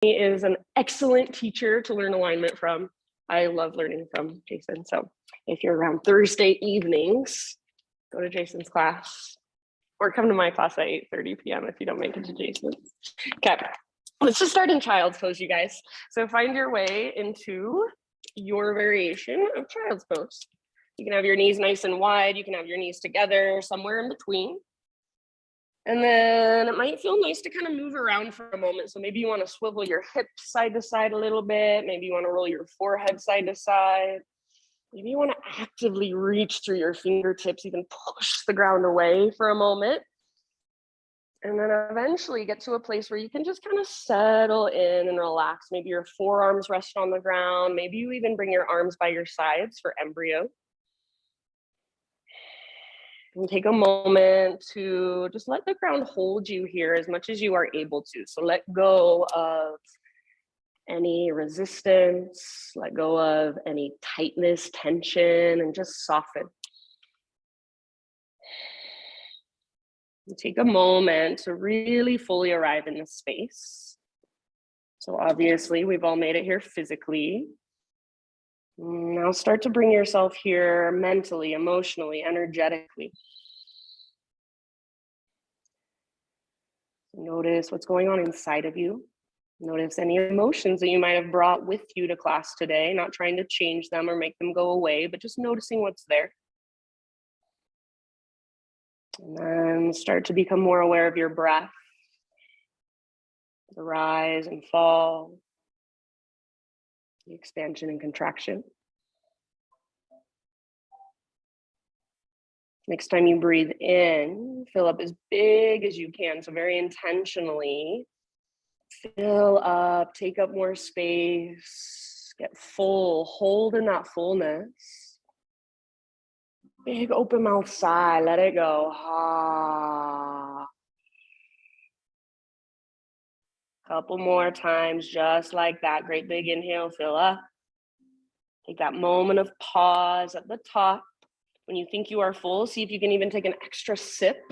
is an excellent teacher to learn alignment from. I love learning from Jason. So if you're around Thursday evenings, go to Jason's class or come to my class at 8:30 p.m. if you don't make it to Jason's. Okay, let's just start in child's pose, you guys. So find your way into your variation of child's pose. You can have your knees nice and wide. You can have your knees together, somewhere in between. And then it might feel nice to kind of move around for a moment. So maybe you want to swivel your hips side to side a little bit. Maybe you want to roll your forehead side to side. Maybe you want to actively reach through your fingertips, even push the ground away for a moment. And then eventually get to a place where you can just kind of settle in and relax. Maybe your forearms rest on the ground. Maybe you even bring your arms by your sides for embryo. And take a moment to just let the ground hold you here as much as you are able to. So let go of any resistance, let go of any tightness, tension, and just soften. And take a moment to really fully arrive in this space. So obviously we've all made it here physically. Now start to bring yourself here mentally, emotionally, energetically. Notice what's going on inside of you. Notice any emotions that you might have brought with you to class today, not trying to change them or make them go away, but just noticing what's there. And then start to become more aware of your breath, the rise and fall, the expansion and contraction. Next time you breathe in, fill up as big as you can. So very intentionally, fill up, take up more space, get full, hold in that fullness. Big open mouth sigh, let it go. Ah. Couple more times, just like that. Great big inhale, fill up. Take that moment of pause at the top. When you think you are full, see if you can even take an extra sip.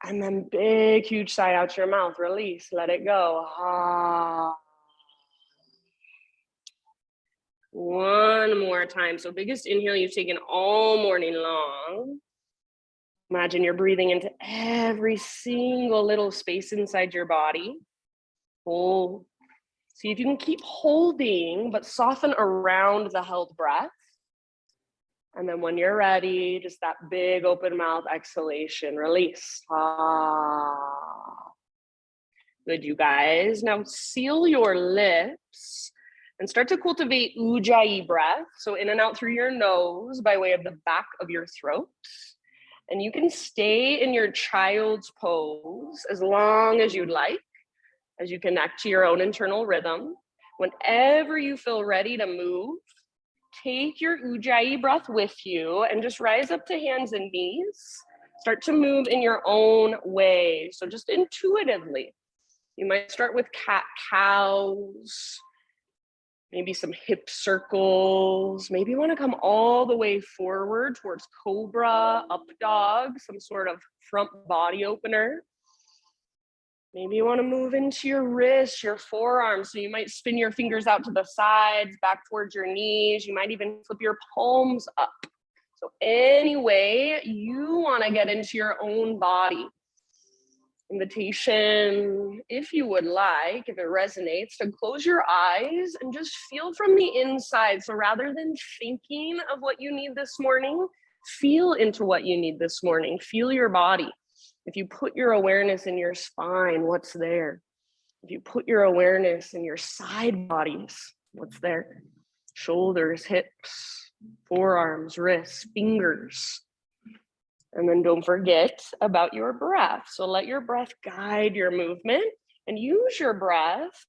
And then big, huge sigh out your mouth. Release, let it go. Ah. One more time. So biggest inhale you've taken all morning long. Imagine you're breathing into every single little space inside your body. Hold. See if you can keep holding, but soften around the held breath. And then when you're ready, just that big open mouth exhalation, release. Ah. Good, you guys. Now seal your lips and start to cultivate Ujjayi breath. So in and out through your nose by way of the back of your throat. And you can stay in your child's pose as long as you'd like, as you connect to your own internal rhythm. Whenever you feel ready to move, take your Ujjayi breath with you and just rise up to hands and knees. Start to move in your own way. So just intuitively. You might start with cat-cows, maybe some hip circles. Maybe you want to come all the way forward towards cobra, up dog, some sort of front body opener. Maybe you want to move into your wrists, your forearms. So you might spin your fingers out to the sides, back towards your knees. You might even flip your palms up. So any way you want to get into your own body. Invitation, if you would like, if it resonates, to close your eyes and just feel from the inside. So rather than thinking of what you need this morning, feel into what you need this morning. Feel your body. If you put your awareness in your spine, what's there? If you put your awareness in your side bodies, what's there? Shoulders, hips, forearms, wrists, fingers. And then don't forget about your breath. So let your breath guide your movement and use your breath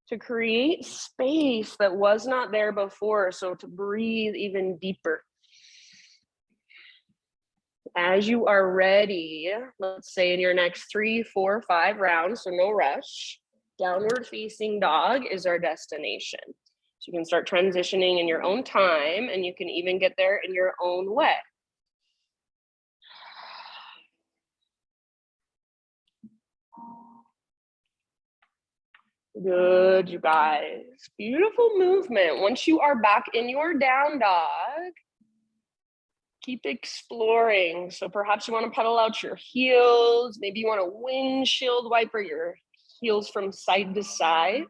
to create space that was not there before. So to breathe even deeper. As you are ready, let's say in your next 3, 4, 5 rounds, so no rush, downward facing dog is our destination. So you can start transitioning in your own time and you can even get there in your own way. Good, you guys. Beautiful movement. Once you are back in your down dog, keep exploring. So perhaps you want to pedal out your heels. Maybe you want to windshield wiper your heels from side to side.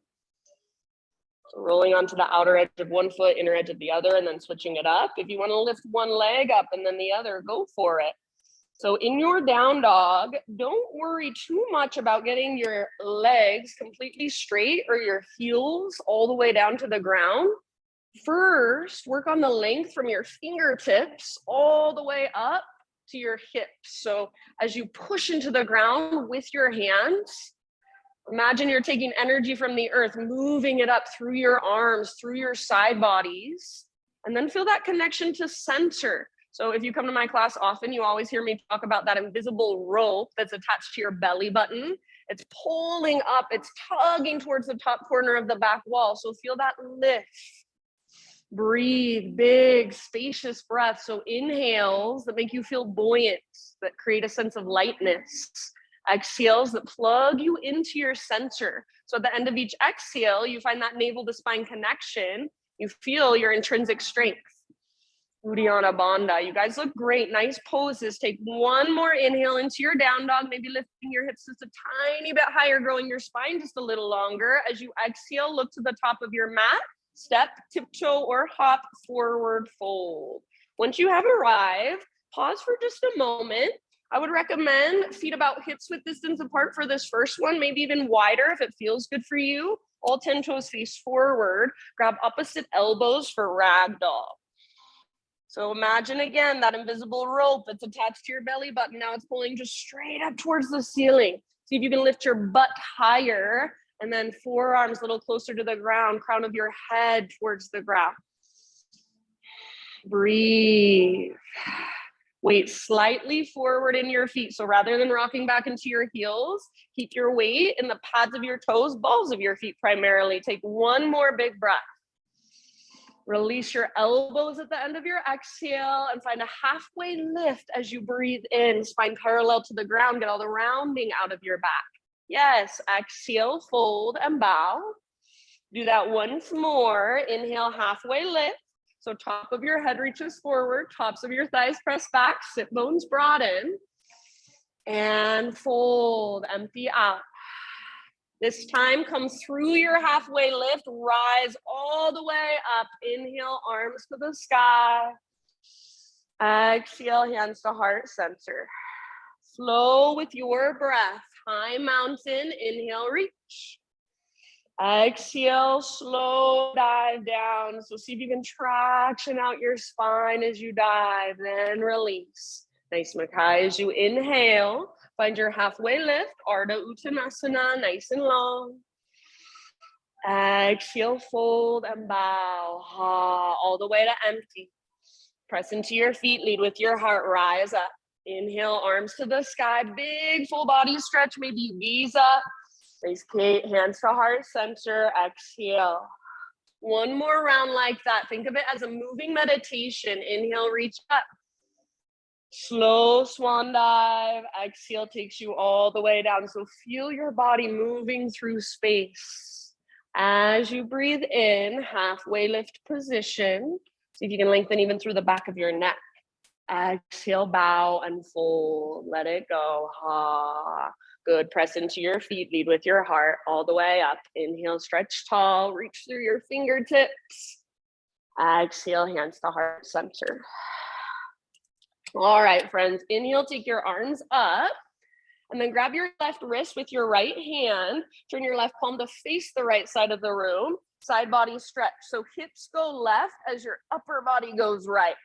So rolling onto the outer edge of one foot, inner edge of the other, and then switching it up. If you want to lift one leg up and then the other, go for it. So in your down dog, don't worry too much about getting your legs completely straight or your heels all the way down to the ground. First, work on the length from your fingertips all the way up to your hips. So as you push into the ground with your hands, imagine you're taking energy from the earth, moving it up through your arms, through your side bodies, and then feel that connection to center. So if you come to my class often, you always hear me talk about that invisible rope that's attached to your belly button. It's pulling up, it's tugging towards the top corner of the back wall. So feel that lift. Breathe, big, spacious breath. So inhales that make you feel buoyant, that create a sense of lightness. Exhales that plug you into your center. So at the end of each exhale, you find that navel to spine connection. You feel your intrinsic strength. Uddiyana Bandha. You guys look great. Nice poses. Take one more inhale into your down dog, maybe lifting your hips just a tiny bit higher, growing your spine just a little longer. As you exhale, look to the top of your mat. Step, tiptoe, or hop, forward fold. Once you have arrived, pause for just a moment. I would recommend feet about hips width distance apart for this first one, maybe even wider if it feels good for you. All 10 toes face forward. Grab opposite elbows for Ragdoll. So imagine again that invisible rope that's attached to your belly button. Now it's pulling just straight up towards the ceiling. See if you can lift your butt higher, and then forearms a little closer to the ground, crown of your head towards the ground. Breathe. Weight slightly forward in your feet. So rather than rocking back into your heels, keep your weight in the pads of your toes, balls of your feet primarily. Take one more big breath. Release your elbows at the end of your exhale and find a halfway lift as you breathe in, spine parallel to the ground. Get all the rounding out of your back. Yes, exhale, fold and bow. Do that once more. Inhale, halfway lift. So top of your head reaches forward, tops of your thighs press back, sit bones broaden. And fold, empty out. This time, come through your halfway lift, rise all the way up. Inhale, arms to the sky. Exhale, hands to heart center. Flow with your breath. High mountain, inhale, reach. Exhale, slow dive down. So see if you can traction out your spine as you dive, then release. Nice Makai as you inhale. Find your halfway lift, Ardha Uttanasana, nice and long. Exhale, fold and bow. All the way to empty. Press into your feet, lead with your heart, rise up. Inhale, arms to the sky, big full body stretch, maybe knees up. Raise hands to heart center, exhale. One more round like that. Think of it as a moving meditation. Inhale, reach up. Slow swan dive. Exhale takes you all the way down. So feel your body moving through space. As you breathe in, halfway lift position. See if you can lengthen even through the back of your neck. Exhale, bow and fold. Let it go. Good. Press into your feet. Lead with your heart all the way up. Inhale, stretch tall. Reach through your fingertips. Exhale, hands to heart center. All right, friends. Inhale, take your arms up. And then grab your left wrist with your right hand. Turn your left palm to face the right side of the room. Side body stretch. So hips go left as your upper body goes right.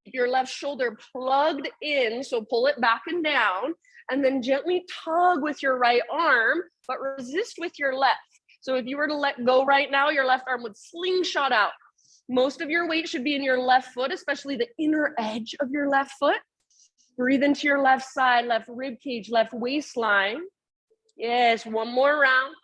Keep your left shoulder plugged in. So pull it back and down. And then gently tug with your right arm, but resist with your left. So if you were to let go right now, your left arm would slingshot out. Most of your weight should be in your left foot, especially the inner edge of your left foot. Breathe into your left side, left rib cage, left waistline. Yes, one more round.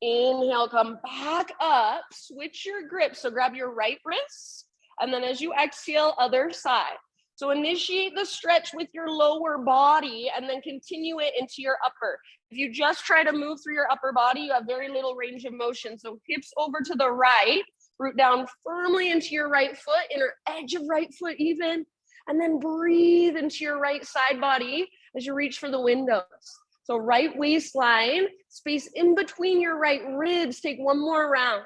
Inhale, come back up. Switch your grip. So grab your right wrist. And then as you exhale, other side. So initiate the stretch with your lower body and then continue it into your upper. If you just try to move through your upper body, you have very little range of motion. So hips over to the right, root down firmly into your right foot, inner edge of right foot even, and then breathe into your right side body as you reach for the windows. So right waistline, space in between your right ribs. Take one more round.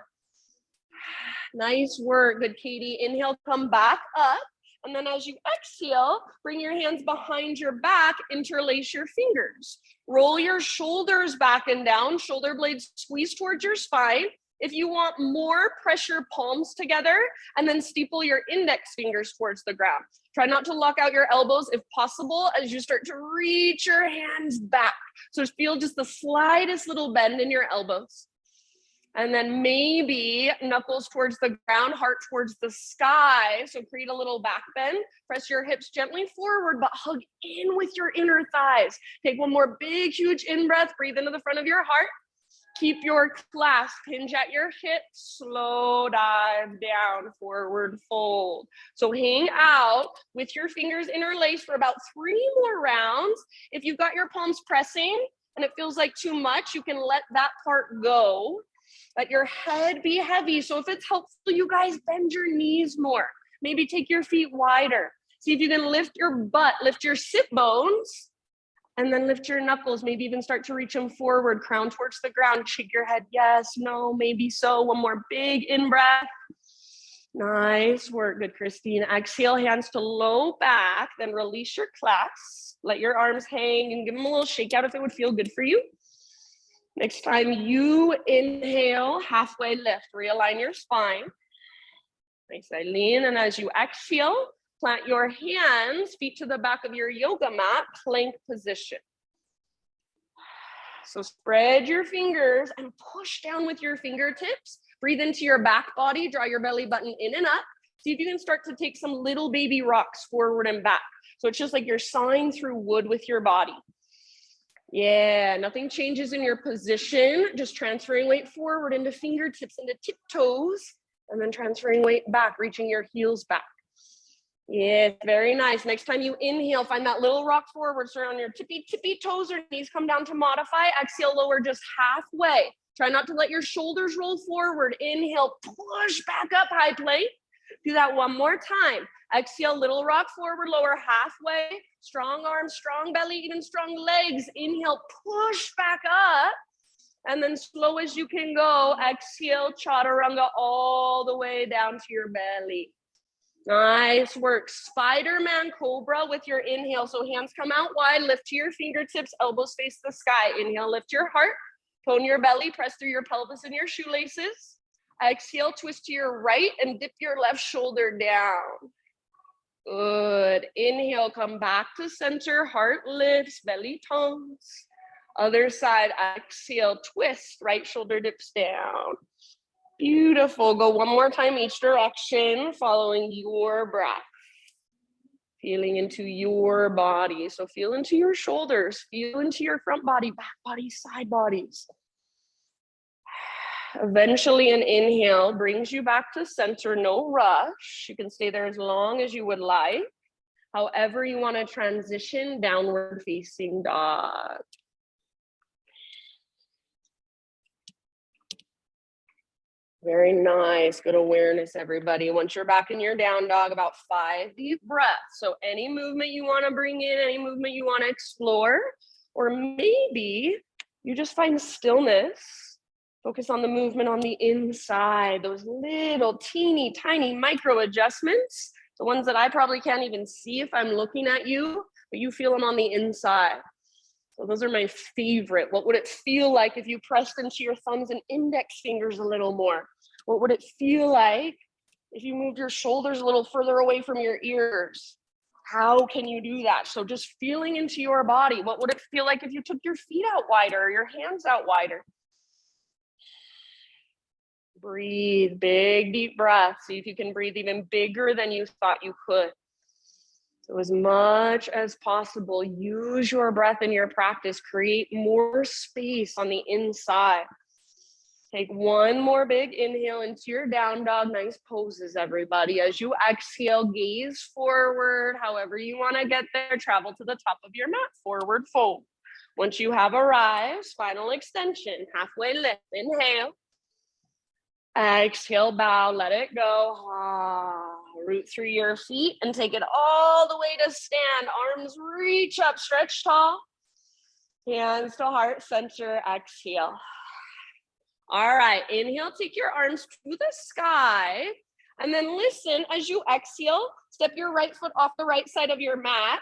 Nice work, good Katie. Inhale, come back up. And then as you exhale, bring your hands behind your back, interlace your fingers. Roll your shoulders back and down, shoulder blades squeeze towards your spine. If you want more, press your palms together and then steeple your index fingers towards the ground. Try not to lock out your elbows if possible as you start to reach your hands back. So feel just the slightest little bend in your elbows. And then maybe knuckles towards the ground, heart towards the sky. So create a little back bend. Press your hips gently forward, but hug in with your inner thighs. Take one more big, huge in-breath. Breathe into the front of your heart. Keep your clasp, hinge at your hips, slow dive down, forward fold. So hang out with your fingers interlaced for about 3 more rounds. If you've got your palms pressing and it feels like too much, you can let that part go. Let your head be heavy. So if it's helpful, you guys bend your knees more. Maybe take your feet wider. See if you can lift your butt, lift your sit bones, and then lift your knuckles. Maybe even start to reach them forward, crown towards the ground. Shake your head. Yes, no, maybe so. One more big in-breath. Nice work. Good, Christine. Exhale, hands to low back. Then release your clasp. Let your arms hang and give them a little shake out if it would feel good for you. Next time you inhale, halfway lift, realign your spine. Nice, Eileen. And as you exhale, plant your hands, feet to the back of your yoga mat, plank position. So spread your fingers and push down with your fingertips. Breathe into your back body, draw your belly button in and up. See if you can start to take some little baby rocks forward and back. So it's just like you're sawing through wood with your body. Yeah, nothing changes in your position, just transferring weight forward into fingertips, into tiptoes, and then transferring weight back, reaching your heels back. Yeah, very nice. Next time you inhale, find that little rock forward, start on your tippy toes or knees, come down to modify. Exhale, lower just halfway. Try not to let your shoulders roll forward. Inhale, push back up, high plank. Do that one more time. Exhale, little rock forward, lower halfway. Strong arms, strong belly, even strong legs. Inhale, push back up. And then slow as you can go, exhale, chaturanga all the way down to your belly. Nice work. Spiderman Cobra with your inhale. So hands come out wide, lift to your fingertips, elbows face the sky. Inhale, lift your heart, tone your belly, press through your pelvis and your shoelaces. Exhale, twist to your right and dip your left shoulder down. Good. Inhale, come back to center, heart lifts, belly tones. Other side, exhale, twist, right shoulder dips down. Beautiful. Go one more time each direction, following your breath. Feeling into your body. So feel into your shoulders, feel into your front body, back body, side bodies. Eventually an inhale brings you back to center, no rush. You can stay there as long as you would like. However you want to transition, downward facing dog. Very nice, good awareness, everybody. Once you're back in your down dog, about 5 deep breaths. So any movement you want to bring in, any movement you want to explore, or maybe you just find stillness. Focus on the movement on the inside, those little teeny tiny micro adjustments, the ones that I probably can't even see if I'm looking at you, but you feel them on the inside. So those are my favorite. What would it feel like if you pressed into your thumbs and index fingers a little more? What would it feel like if you moved your shoulders a little further away from your ears? How can you do that? So just feeling into your body. What would it feel like if you took your feet out wider or your hands out wider? Breathe, big deep breath. See if you can breathe even bigger than you thought you could. So as much as possible, use your breath in your practice. Create more space on the inside. Take one more big inhale into your down dog. Nice poses, everybody. As you exhale, gaze forward. However you want to get there, travel to the top of your mat, forward fold. Once you have arrived, spinal extension, halfway lift. Inhale. Exhale, bow, let it go. Root through your feet and take it all the way to stand. Arms reach up, stretch tall. Hands to heart center, exhale. All right, inhale, take your arms to the sky. And then listen, as you exhale, step your right foot off the right side of your mat.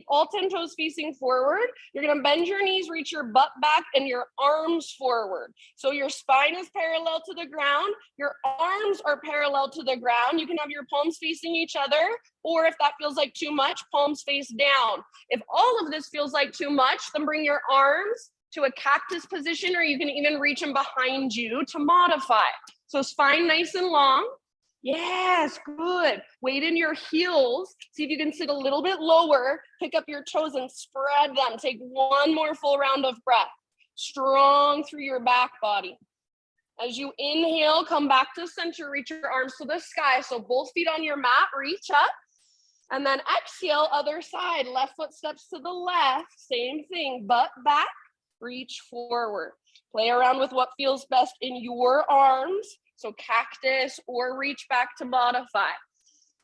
All 10 toes facing forward. You're gonna bend your knees, reach your butt back and your arms forward. So your spine is parallel to the ground. Your arms are parallel to the ground. You can have your palms facing each other, or if that feels like too much, palms face down. If all of this feels like too much, then bring your arms to a cactus position, or you can even reach them behind you to modify. So spine nice and long. Yes, good. Weight in your heels. See if you can sit a little bit lower. Pick up your toes and spread them. Take one more full round of breath. Strong through your back body. As you inhale, come back to center. Reach your arms to the sky. So both feet on your mat, reach up. And then exhale, other side. Left foot steps to the left. Same thing, butt back. Reach forward. Play around with what feels best in your arms. So cactus or reach back to modify.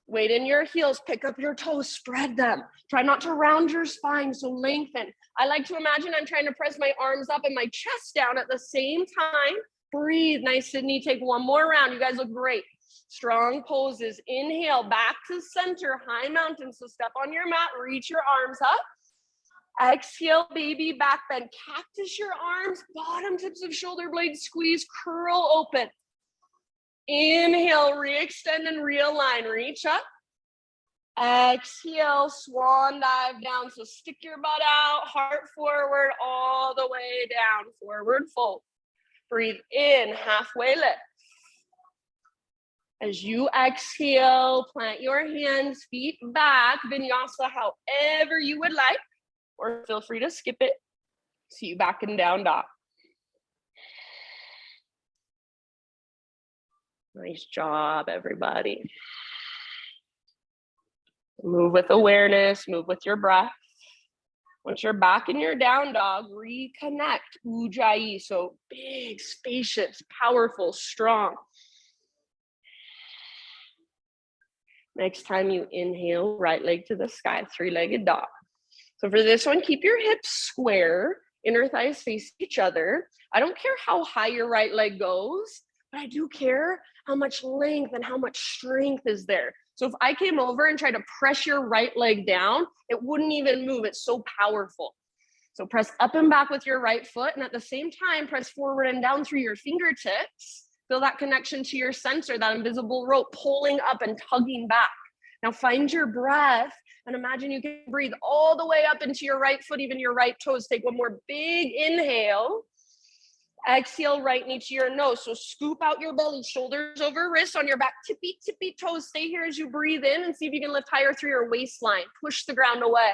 Weight in your heels, pick up your toes, spread them. Try not to round your spine, so lengthen. I like to imagine I'm trying to press my arms up and my chest down at the same time. Breathe, nice Sydney, take one more round. You guys look great. Strong poses, inhale, back to center, high mountain. So step on your mat, reach your arms up. Exhale, baby back bend. Cactus your arms, bottom tips of shoulder blades squeeze, curl open. Inhale, re-extend and realign. Reach up. Exhale, swan dive down. So stick your butt out, heart forward, all the way down. Forward fold. Breathe in, halfway lift. As you exhale, plant your hands, feet back, vinyasa however you would like. Or feel free to skip it. See you back in down dog. Nice job, everybody. Move with awareness, move with your breath. Once you're back in your down dog, reconnect. Ujjayi, so big, spacious, powerful, strong. Next time you inhale, right leg to the sky, three-legged dog. So for this one, keep your hips square, inner thighs face each other. I don't care how high your right leg goes, but I do care how much length and how much strength is there. So if I came over and tried to press your right leg down, it wouldn't even move. It's so powerful. So press up and back with your right foot, and at the same time, press forward and down through your fingertips. Feel that connection to your center, that invisible rope pulling up and tugging back. Now find your breath and imagine you can breathe all the way up into your right foot, even your right toes. Take one more big inhale. Exhale, right knee to your nose. So scoop out your belly, shoulders over wrists on your back, tippy, tippy toes. Stay here as you breathe in and see if you can lift higher through your waistline. Push the ground away.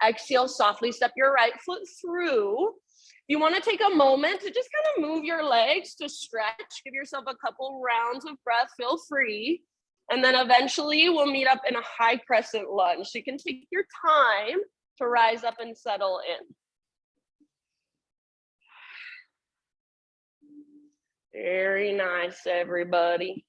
Exhale, softly step your right foot through. You want to take a moment to just kind of move your legs to stretch. Give yourself a couple rounds of breath, feel free. And then eventually we'll meet up in a high crescent lunge. So you can take your time to rise up and settle in. Very nice, everybody.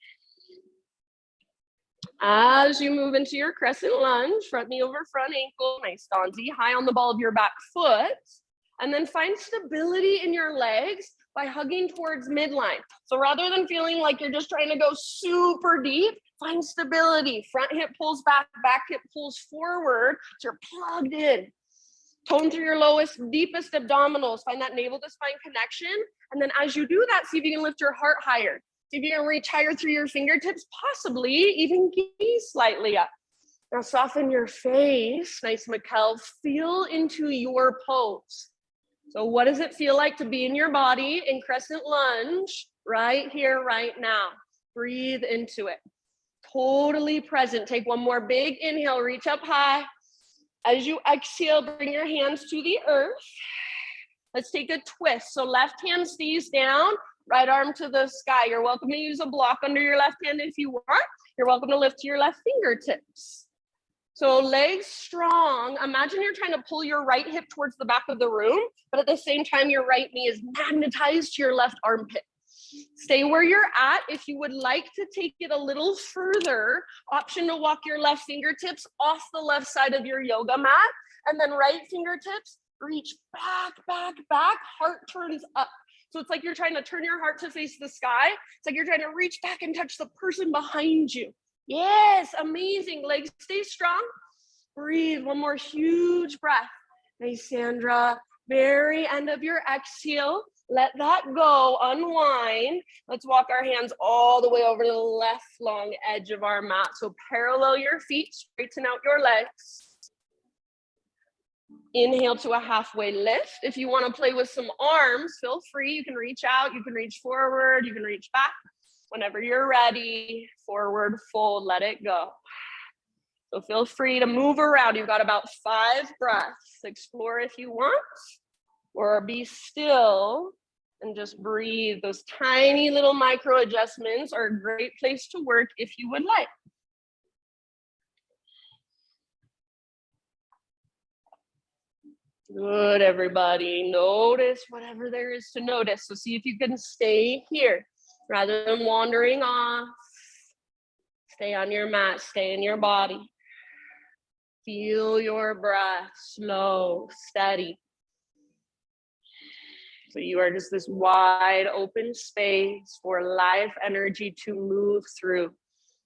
As you move into your crescent lunge, front knee over front ankle, nice stanzi, high on the ball of your back foot. And then find stability in your legs by hugging towards midline. So rather than feeling like you're just trying to go super deep, find stability. Front hip pulls back, back hip pulls forward. So you're plugged in. Tone through your lowest, deepest abdominals. Find that navel to spine connection. And then as you do that, see if you can lift your heart higher. See if you can reach higher through your fingertips, possibly even gaze slightly up. Now soften your face. Nice, Mikkel. Feel into your pose. So what does it feel like to be in your body in crescent lunge right here, right now? Breathe into it. Totally present. Take one more big inhale, reach up high. As you exhale, bring your hands to the earth. Let's take a twist. So left hand stays down, right arm to the sky. You're welcome to use a block under your left hand if you want. You're welcome to lift your left fingertips. So legs strong. Imagine you're trying to pull your right hip towards the back of the room, but at the same time, your right knee is magnetized to your left armpit. Stay where you're at. If you would like to take it a little further, option to walk your left fingertips off the left side of your yoga mat, and then right fingertips reach back, back, back, heart turns up. So it's like you're trying to turn your heart to face the sky. It's like you're trying to reach back and touch the person behind you. Yes, amazing. Legs stay strong. Breathe. One more huge breath. Nice, Sandra. Very end of your exhale. Let that go. Unwind. Let's walk our hands all the way over to the left long edge of our mat. So parallel your feet, straighten out your legs. Inhale to a halfway lift. If you want to play with some arms, feel free. You can reach out, you can reach forward, you can reach back. Whenever you're ready, forward fold, let it go. So feel free to move around. You've got about 5 breaths. Explore if you want, or be still and just breathe. Those tiny little micro adjustments are a great place to work if you would like. Good, everybody. Notice whatever there is to notice. So see if you can stay here rather than wandering off. Stay on your mat, stay in your body. Feel your breath, slow, steady. So you are just this wide open space for life energy to move through.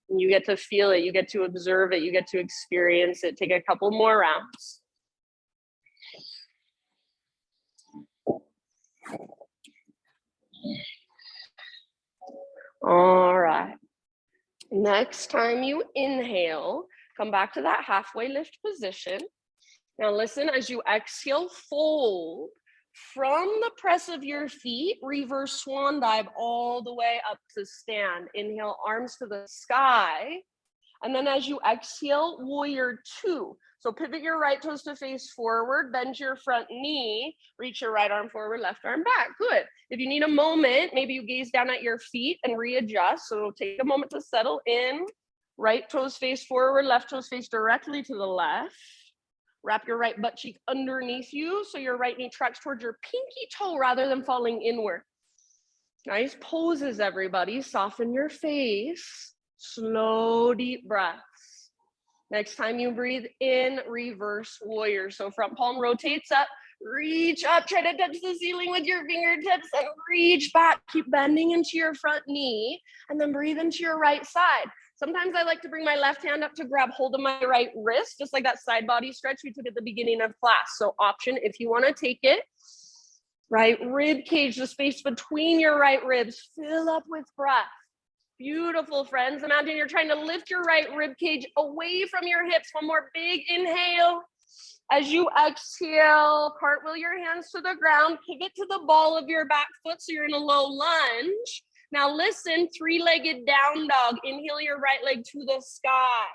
And you get to feel it, you get to observe it, you get to experience it. Take a couple more rounds. All right. Next time you inhale, come back to that halfway lift position. Now listen, as you exhale, fold from the press of your feet, reverse swan dive all the way up to stand. Inhale, arms to the sky. And then as you exhale, warrior 2. So pivot your right toes to face forward, bend your front knee, reach your right arm forward, left arm back. Good. If you need a moment, maybe you gaze down at your feet and readjust. So take a moment to settle in. Right toes face forward, left toes face directly to the left. Wrap your right butt cheek underneath you so your right knee tracks towards your pinky toe rather than falling inward. Nice poses, everybody. Soften your face. Slow, deep breaths. Next time you breathe in, reverse warrior. So front palm rotates up, reach up, try to touch the ceiling with your fingertips and reach back. Keep bending into your front knee and then breathe into your right side. Sometimes I like to bring my left hand up to grab hold of my right wrist, just like that side body stretch we took at the beginning of class. So option, if you want to take it, right rib cage, the space between your right ribs, fill up with breath. Beautiful, friends. Imagine you're trying to lift your right rib cage away from your hips. One more big inhale. As you exhale, cartwheel your hands to the ground, pivot to the ball of your back foot so you're in a low lunge. Now listen, 3-legged down dog. Inhale your right leg to the sky.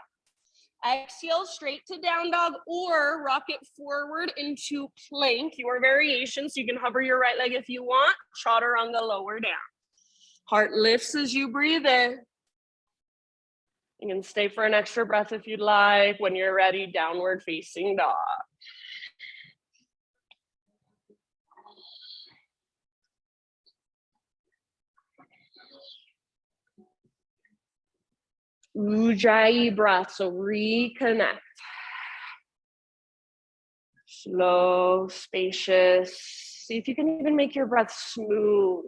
Exhale straight to down dog or rock it forward into plank. Your variation, so you can hover your right leg if you want. Chaturanga, lower down. Heart lifts as you breathe in. You can stay for an extra breath if you'd like. When you're ready, downward facing dog. Ujjayi breath, so reconnect. Slow, spacious. See if you can even make your breath smooth.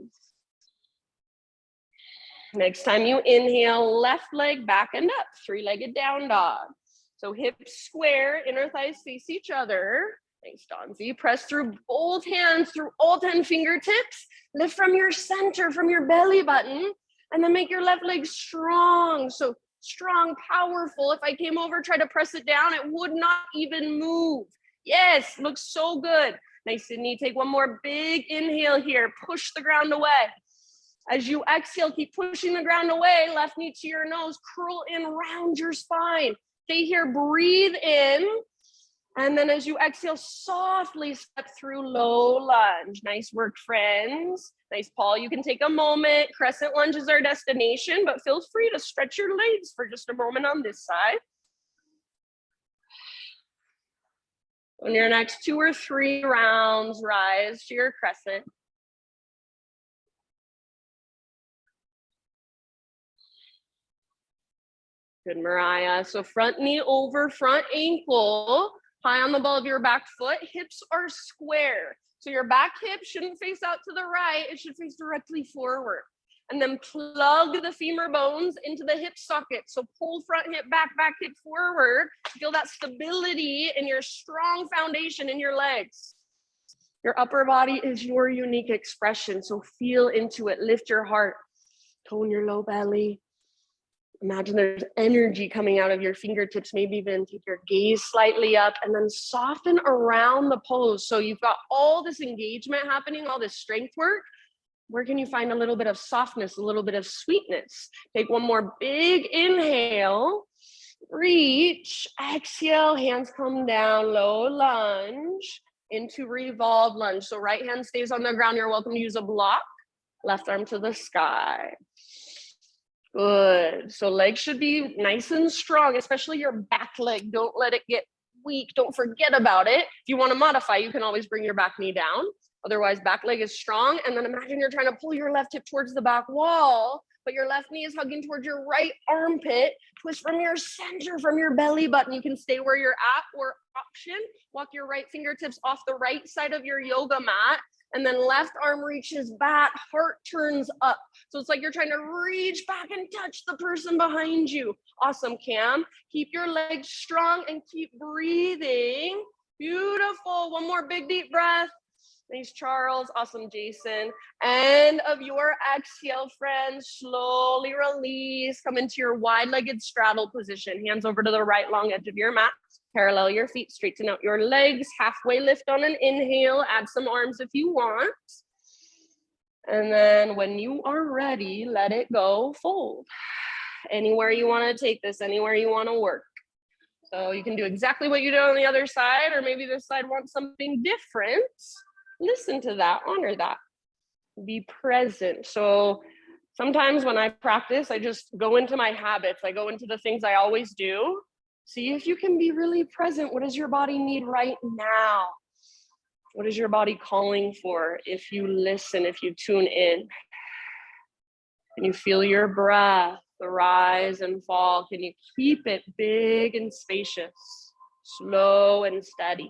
Next time you inhale, left leg back and up, 3-legged down dog. So hips square, inner thighs face each other. Thanks, Donzi. Press through both hands, through all 10 fingertips. Lift from your center, from your belly button, and then make your left leg strong. So strong, powerful. If I came over, try to press it down, it would not even move. Yes, looks so good. Nice, Sydney. Take one more big inhale here. Push the ground away. As you exhale, keep pushing the ground away. Left knee to your nose. Curl in, round your spine. Stay here. Breathe in. And then as you exhale, softly step through low lunge. Nice work, friends. Nice, Paul. You can take a moment. Crescent lunge is our destination, but feel free to stretch your legs for just a moment on this side. On your next 2 or 3 rounds, rise to your crescent. Good, Mariah. So front knee over front ankle, high on the ball of your back foot. Hips are square. So your back hip shouldn't face out to the right. It should face directly forward. And then plug the femur bones into the hip socket. So pull front hip back, back hip forward. Feel that stability in your strong foundation in your legs. Your upper body is your unique expression. So feel into it. Lift your heart. Tone your low belly. Imagine there's energy coming out of your fingertips, maybe even take your gaze slightly up and then soften around the pose. So you've got all this engagement happening, all this strength work. Where can you find a little bit of softness, a little bit of sweetness? Take one more big inhale, reach, exhale, hands come down, low lunge into revolve lunge. So right hand stays on the ground. You're welcome to use a block, left arm to the sky. Good. So legs should be nice and strong, especially your back leg. Don't let it get weak. Don't forget about it. If you want to modify, you can always bring your back knee down. Otherwise, back leg is strong. And then imagine you're trying to pull your left hip towards the back wall, but your left knee is hugging towards your right armpit. Twist from your center, from your belly button. You can stay where you're at, or option, walk your right fingertips off the right side of your yoga mat. And then left arm reaches back, heart turns up. So it's like you're trying to reach back and touch the person behind you. Awesome, Cam. Keep your legs strong and keep breathing. Beautiful. One more big deep breath. Thanks, Charles. Awesome, Jason. End of your exhale, friends. Slowly release. Come into your wide-legged straddle position. Hands over to the right long edge of your mat. Parallel your feet, straighten out your legs, halfway lift on an inhale, add some arms if you want. And then when you are ready, let it go, fold. Anywhere you want to take this, anywhere you want to work. So you can do exactly what you did on the other side, or maybe this side wants something different. Listen to that, honor that. Be present. So sometimes when I practice, I just go into my habits. I go into the things I always do. See if you can be really present. What does your body need right now? What is your body calling for? If you listen, if you tune in, can you feel your breath, the rise and fall? Can you keep it big and spacious, slow and steady?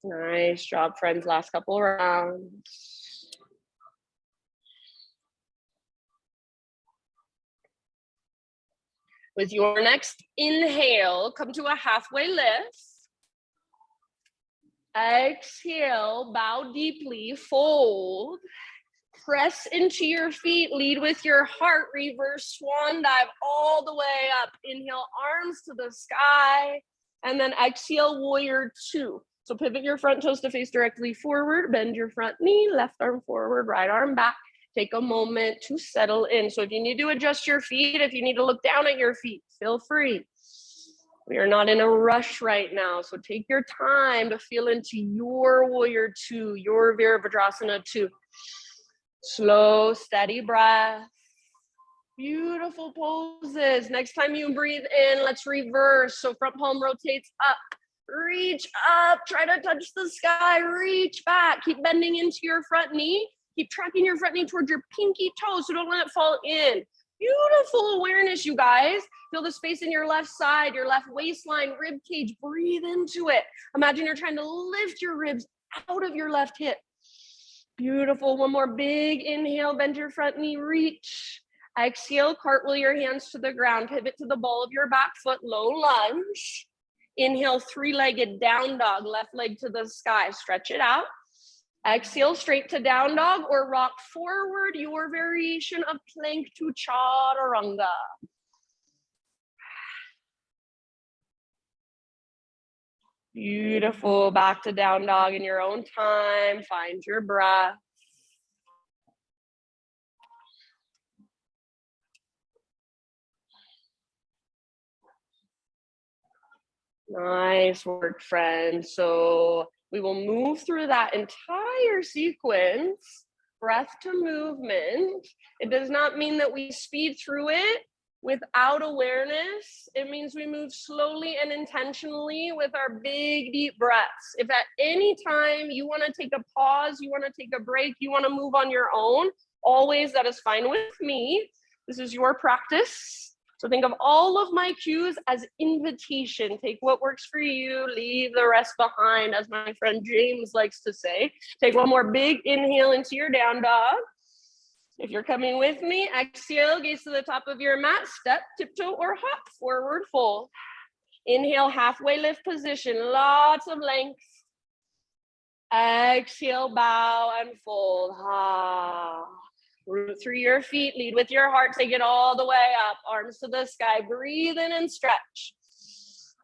Nice job, friends. Last couple rounds. With your next inhale, come to a halfway lift. Exhale, bow deeply, fold. Press into your feet, lead with your heart, reverse swan dive all the way up. Inhale, arms to the sky, and then exhale, warrior 2. So pivot your front toes to face directly forward, bend your front knee, left arm forward, right arm back. Take a moment to settle in. So if you need to adjust your feet, if you need to look down at your feet, feel free. We are not in a rush right now. So take your time to feel into your warrior 2, your Virabhadrasana 2. Slow, steady breath. Beautiful poses. Next time you breathe in, let's reverse. So front palm rotates up. Reach up. Try to touch the sky. Reach back. Keep bending into your front knee. Keep tracking your front knee towards your pinky toe, so don't let it fall in. Beautiful awareness, you guys. Feel the space in your left side, your left waistline, rib cage. Breathe into it. Imagine you're trying to lift your ribs out of your left hip. Beautiful. One more big inhale. Bend your front knee. Reach. Exhale. Cartwheel your hands to the ground. Pivot to the ball of your back foot. Low lunge. Inhale, 3-legged down dog. Left leg to the sky. Stretch it out. Exhale, straight to down dog or rock forward, your variation of plank to chaturanga. Beautiful. Back to down dog in your own time. Find your breath. Nice work, friend. So we will move through that entire sequence, breath to movement. It does not mean that we speed through it without awareness. It means we move slowly and intentionally with our big, deep breaths. If at any time you want to take a pause, you want to take a break, you want to move on your own, always that is fine with me. This is your practice. So think of all of my cues as invitation. Take what works for you, leave the rest behind, as my friend James likes to say. Take one more big inhale into your down dog. If you're coming with me, exhale, gaze to the top of your mat, step, tiptoe, or hop, forward fold. Inhale, halfway lift position, lots of length. Exhale, bow and fold. Root through your feet, lead with your heart, take it all the way up, arms to the sky, breathe in and stretch.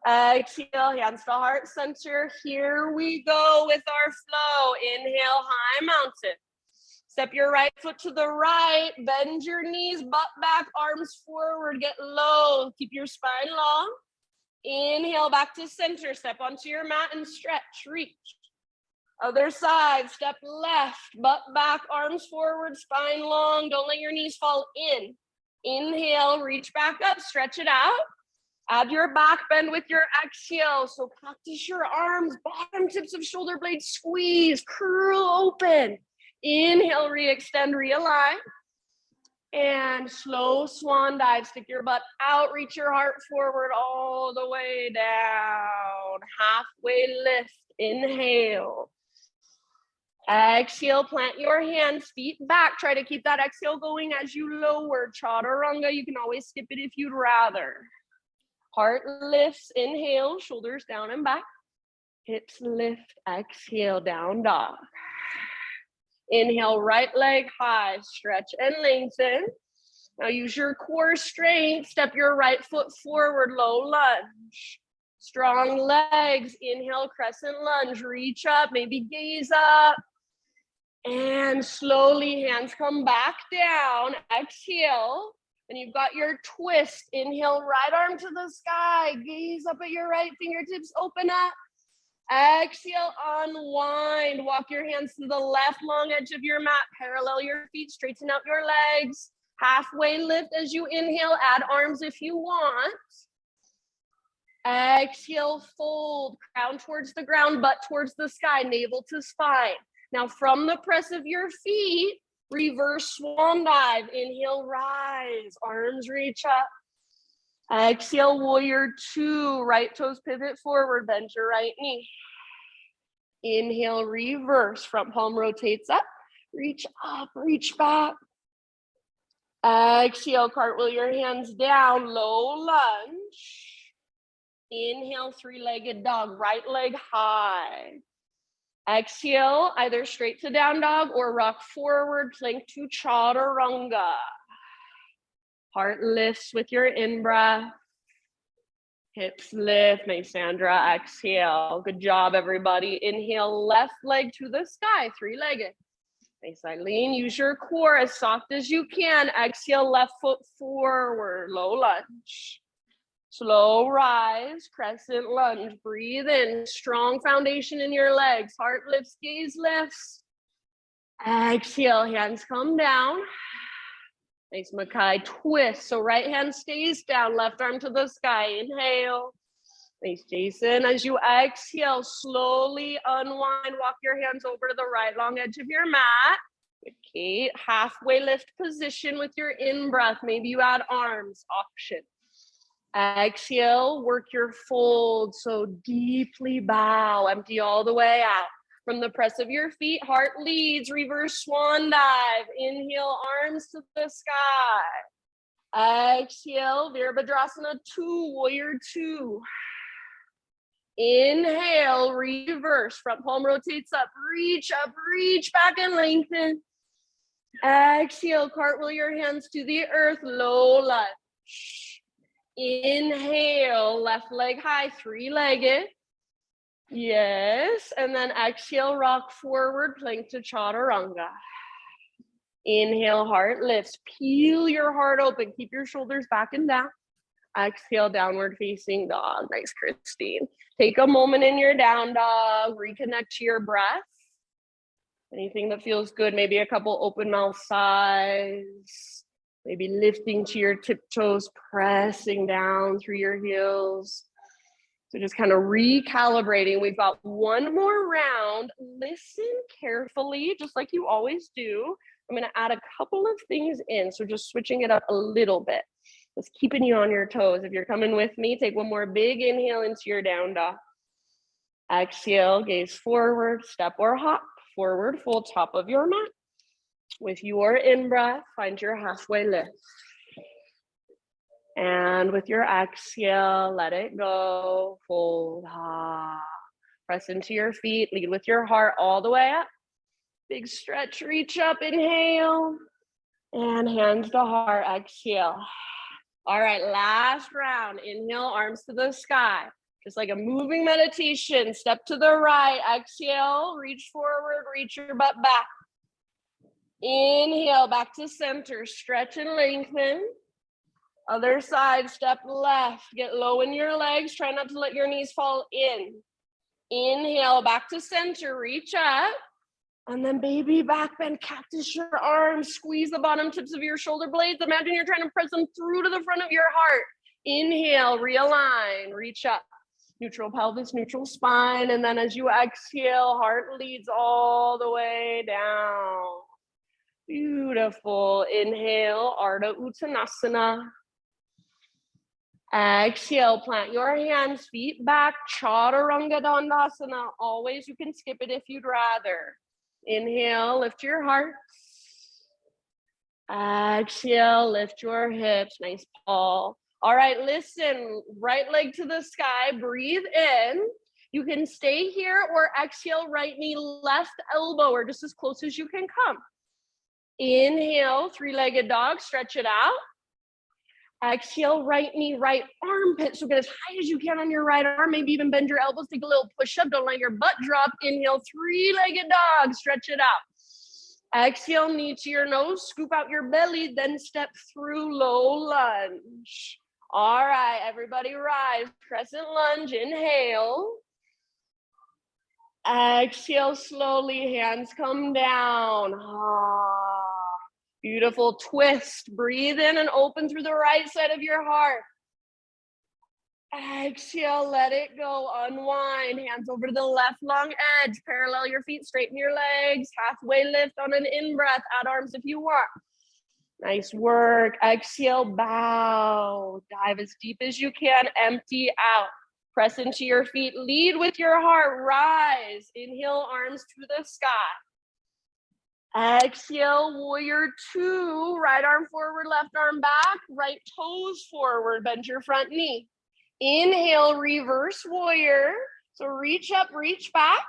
Exhale, hands to heart center. Here we go with our flow. Inhale, high mountain. Step your right foot to the right, bend your knees, butt back, arms forward, get low, keep your spine long. Inhale, back to center, step onto your mat and stretch, reach. Other side, step left, butt back, arms forward, spine long. Don't let your knees fall in. Inhale, reach back up, stretch it out. Add your back bend with your exhale. So practice your arms, bottom tips of shoulder blades, squeeze, curl open. Inhale, re-extend, realign. And slow swan dive, stick your butt out, reach your heart forward all the way down. Halfway lift, inhale. Exhale, plant your hands, feet back. Try to keep that exhale going as you lower. Chaturanga, you can always skip it if you'd rather. Heart lifts, inhale, shoulders down and back. Hips lift, exhale, down dog. Inhale, right leg high, stretch and lengthen. Now use your core strength, step your right foot forward, low lunge. Strong legs, inhale, crescent lunge, reach up, maybe gaze up. And slowly hands come back down, exhale. And you've got your twist, inhale, right arm to the sky, gaze up at your right fingertips, open up. Exhale, unwind, walk your hands to the left long edge of your mat, parallel your feet, straighten out your legs. Halfway lift as you inhale, add arms if you want. Exhale, fold, crown towards the ground, butt towards the sky, navel to spine. Now from the press of your feet, reverse swan dive. Inhale, rise, arms reach up. Exhale, warrior two, right toes pivot forward, bend your right knee. Inhale, reverse, front palm rotates up, reach up, reach back. Exhale, cartwheel your hands down, low lunge. Inhale, three-legged dog, right leg high. Exhale, either straight to down dog or rock forward, plank to chaturanga. Heart lifts with your in-breath. Hips lift, nice Sandra, exhale. Good job, everybody. Inhale, left leg to the sky, three-legged. Nice, Eileen, use your core as soft as you can. Exhale, left foot forward, low lunge. Slow rise, crescent lunge, breathe in, strong foundation in your legs, heart lifts, gaze lifts. Exhale, hands come down. Nice Makai twist, so right hand stays down, left arm to the sky, inhale. Nice Jason, as you exhale, slowly unwind, walk your hands over to the right long edge of your mat. Good, Kate, halfway lift position with your in-breath, maybe you add arms, option. Exhale, work your fold, so deeply bow, empty all the way out. From the press of your feet, heart leads, reverse swan dive. Inhale, arms to the sky. Exhale, Virabhadrasana 2, warrior 2. Inhale, reverse, front palm rotates up, reach back and lengthen. Exhale, cartwheel your hands to the earth, low lunge. Inhale, left leg high, three-legged. Yes, and then exhale, rock forward, plank to chaturanga. Inhale, heart lifts. Peel your heart open. Keep your shoulders back and down. Exhale, downward facing dog. Nice, Christine. Take a moment in your down dog, reconnect to your breath. Anything that feels good, maybe a couple open mouth sighs, maybe lifting to your tiptoes, pressing down through your heels. So just kind of recalibrating. We've got one more round. Listen carefully, just like you always do. I'm going to add a couple of things in, so just switching it up a little bit. Just keeping you on your toes. If you're coming with me, take one more big inhale into your down dog. Exhale, gaze forward, step or hop, forward, full top of your mat. With your in-breath, find your halfway lift. And with your exhale, let it go, fold, press into your feet, lead with your heart all the way up. Big stretch, reach up, inhale, and hands to heart, exhale. All right, last round, inhale, arms to the sky. Just like a moving meditation, step to the right, exhale, reach forward, reach your butt back. Inhale, back to center, stretch and lengthen. Other side, step left, get low in your legs, try not to let your knees fall in. Inhale, back to center, reach up, and then baby back bend, cactus your arms, squeeze the bottom tips of your shoulder blades. Imagine you're trying to press them through to the front of your heart. Inhale, realign, reach up. Neutral pelvis, neutral spine, and then as you exhale, heart leads all the way down. Beautiful. Inhale, Ardha Uttanasana. Exhale, plant your hands, feet back, Chaturanga Dandasana. Always, you can skip it if you'd rather. Inhale, lift your heart. Exhale, lift your hips, nice ball. All right, listen, right leg to the sky, breathe in. You can stay here or exhale, right knee, left elbow, or just as close as you can come. Inhale, three-legged dog, stretch it out. Exhale, right knee, right armpit. So get as high as you can on your right arm, maybe even bend your elbows, take a little push-up, don't let your butt drop. Inhale, three-legged dog, stretch it out. Exhale, knee to your nose, scoop out your belly, then step through low lunge. All right, everybody rise, crescent lunge, inhale. Exhale slowly, hands come down. Beautiful twist. Breathe in and open through the right side of your heart. Exhale, let it go. Unwind. Hands over to the left long edge. Parallel your feet, straighten your legs. Halfway lift on an in-breath. Add arms if you want. Nice work. Exhale, bow. Dive as deep as you can. Empty out. Press into your feet. Lead with your heart. Rise. Inhale, arms to the sky. Exhale, warrior two, right arm forward, left arm back, right toes forward, bend your front knee. Inhale, reverse warrior. So reach up, reach back.